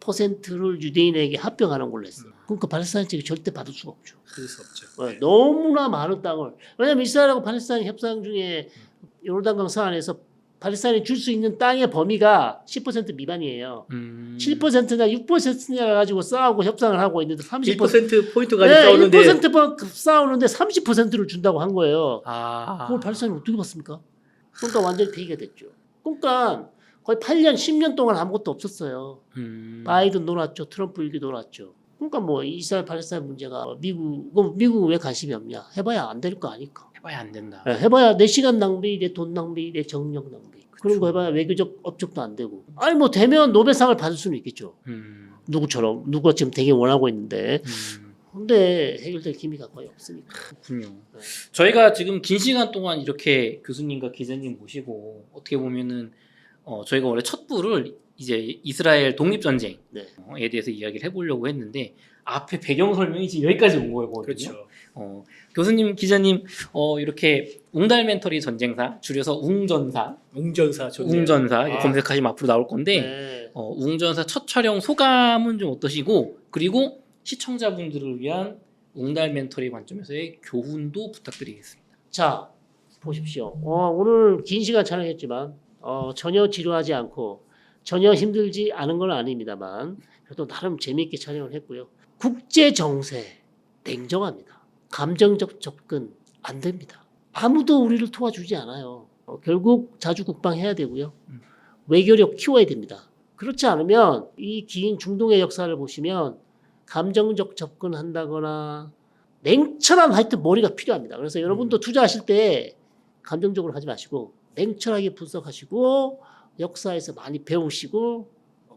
S3: 40%를 유대인에게 합병하는 걸로 했어요. 그러니까 팔레스타인 측이 절대 받을 수가 없죠.
S1: 그럴 수 없죠.
S3: 너무나 많은 땅을. 왜냐하면 이스라엘하고 팔레스타인 협상 중에 요르단강 서안에서 팔레스타인이 줄 수 있는 땅의 범위가 10% 미만이에요. 7%나 6%냐 가지고 싸우고 협상을 하고 있는데
S1: 1% 포인트 가지고 싸우는데
S3: 1% 싸우는데 30%를 준다고 한 거예요. 그걸 팔레스타인이 어떻게 받습니까? 그러니까 완전히 폐기가 됐죠. 그러니까 거의 8년, 10년 동안 아무것도 없었어요. 바이든 놀았죠. 트럼프 일기 놀았죠. 그러니까 뭐 이스라엘 팔레스타인 문제가 미국은 왜 관심이 없냐? 해봐야 안 될 거 아니까.
S2: 해봐야 안 된다.
S3: 해봐야 내 시간 낭비, 내 돈 낭비, 내 정력 낭비. 그런 거 해봐야 외교적 업적도 안 되고. 아니 뭐 되면 노벨상을 받을 수는 있겠죠. 누가 지금 되게 원하고 있는데. 근데 해결될 기미가 거의 없으니까.
S2: 그렇군요. 저희가 지금 긴 시간 동안 이렇게 교수님과 기자님 모시고 어떻게 보면은 저희가 원래 첫 부를 이제 이스라엘 독립전쟁에 대해서 이야기를 해보려고 했는데 앞에 배경 설명이 지금 여기까지 온 거거든요.
S1: 그렇죠.
S2: 교수님, 기자님 이렇게 웅달멘터리 전쟁사 줄여서 웅전사 검색하시면 앞으로 나올 건데 웅전사 첫 촬영 소감은 좀 어떠시고 그리고 시청자분들을 위한 웅달멘터리 관점에서의 교훈도 부탁드리겠습니다.
S3: 자 보십시오. 오늘 긴 시간 촬영했지만 전혀 지루하지 않고 전혀 힘들지 않은 건 아닙니다만 그래도 나름 재미있게 촬영을 했고요. 국제 정세 냉정합니다. 감정적 접근 안 됩니다. 아무도 우리를 도와주지 않아요. 결국 자주 국방해야 되고요. 외교력 키워야 됩니다. 그렇지 않으면 이 긴 중동의 역사를 보시면 감정적 접근한다거나 냉철한 하여튼 머리가 필요합니다. 그래서 여러분도 투자하실 때 감정적으로 하지 마시고 냉철하게 분석하시고 역사에서 많이 배우시고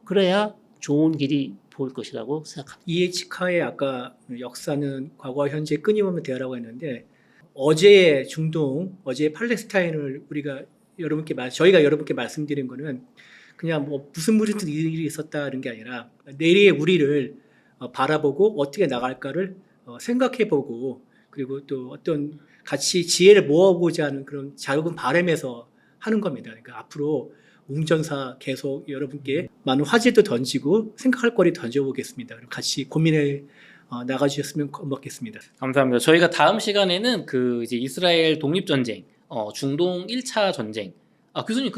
S3: 그래야 좋은 길이 보일 것이라고 생각합니다.
S1: 이에치카의 아까 역사는 과거와 현재 끊임없는 대화라고 했는데 어제의 중동, 어제의 팔레스타인을 저희가 여러분께 말씀드린 거는 그냥 뭐 무슨 일이 있었다는 게 아니라 내일의 우리를 바라보고 어떻게 나갈까를 생각해보고 그리고 또 어떤 같이 지혜를 모아보자 하는 그런 작은 바람에서 하는 겁니다. 그러니까 앞으로 웅전사 계속 여러분께 많은 화제도 던지고 생각할 거리 던져보겠습니다. 같이 고민해 나가주셨으면 고맙겠습니다.
S2: 감사합니다. 저희가 다음 시간에는 그 이제 이스라엘 독립전쟁, 중동 1차 전쟁. 교수님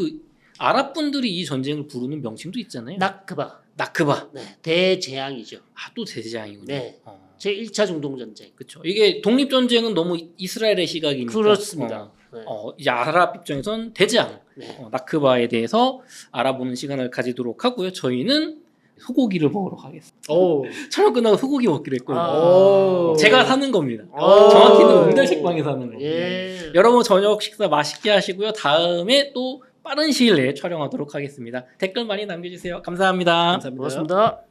S2: 아랍 분들이 이 전쟁을 부르는 명칭도 있잖아요.
S3: 나크바.
S2: 나크바.
S3: 네, 대재앙이죠.
S2: 또 대재앙이군요.
S3: 네. 제 1차 중동 전쟁.
S2: 그렇죠. 이게 독립 전쟁은 너무 이스라엘의 시각이니까.
S3: 그렇습니다. 네.
S2: 이제 아랍 입장에선 대재앙,
S3: 네.
S2: 나크바에 대해서 알아보는 시간을 가지도록 하고요. 저희는 소고기를 먹으러 가겠습니다.
S1: 오.
S2: 촬영 끝나고 소고기 먹기로 했거든요.
S1: 오.
S2: 제가 사는 겁니다.
S3: 오.
S2: 정확히는 응달식빵에 사는 겁니다.
S3: 예.
S2: 여러분 저녁 식사 맛있게 하시고요. 다음에 또 빠른 시일 내에 촬영하도록 하겠습니다. 댓글 많이 남겨주세요. 감사합니다.
S1: 감사합니다.
S3: 고맙습니다.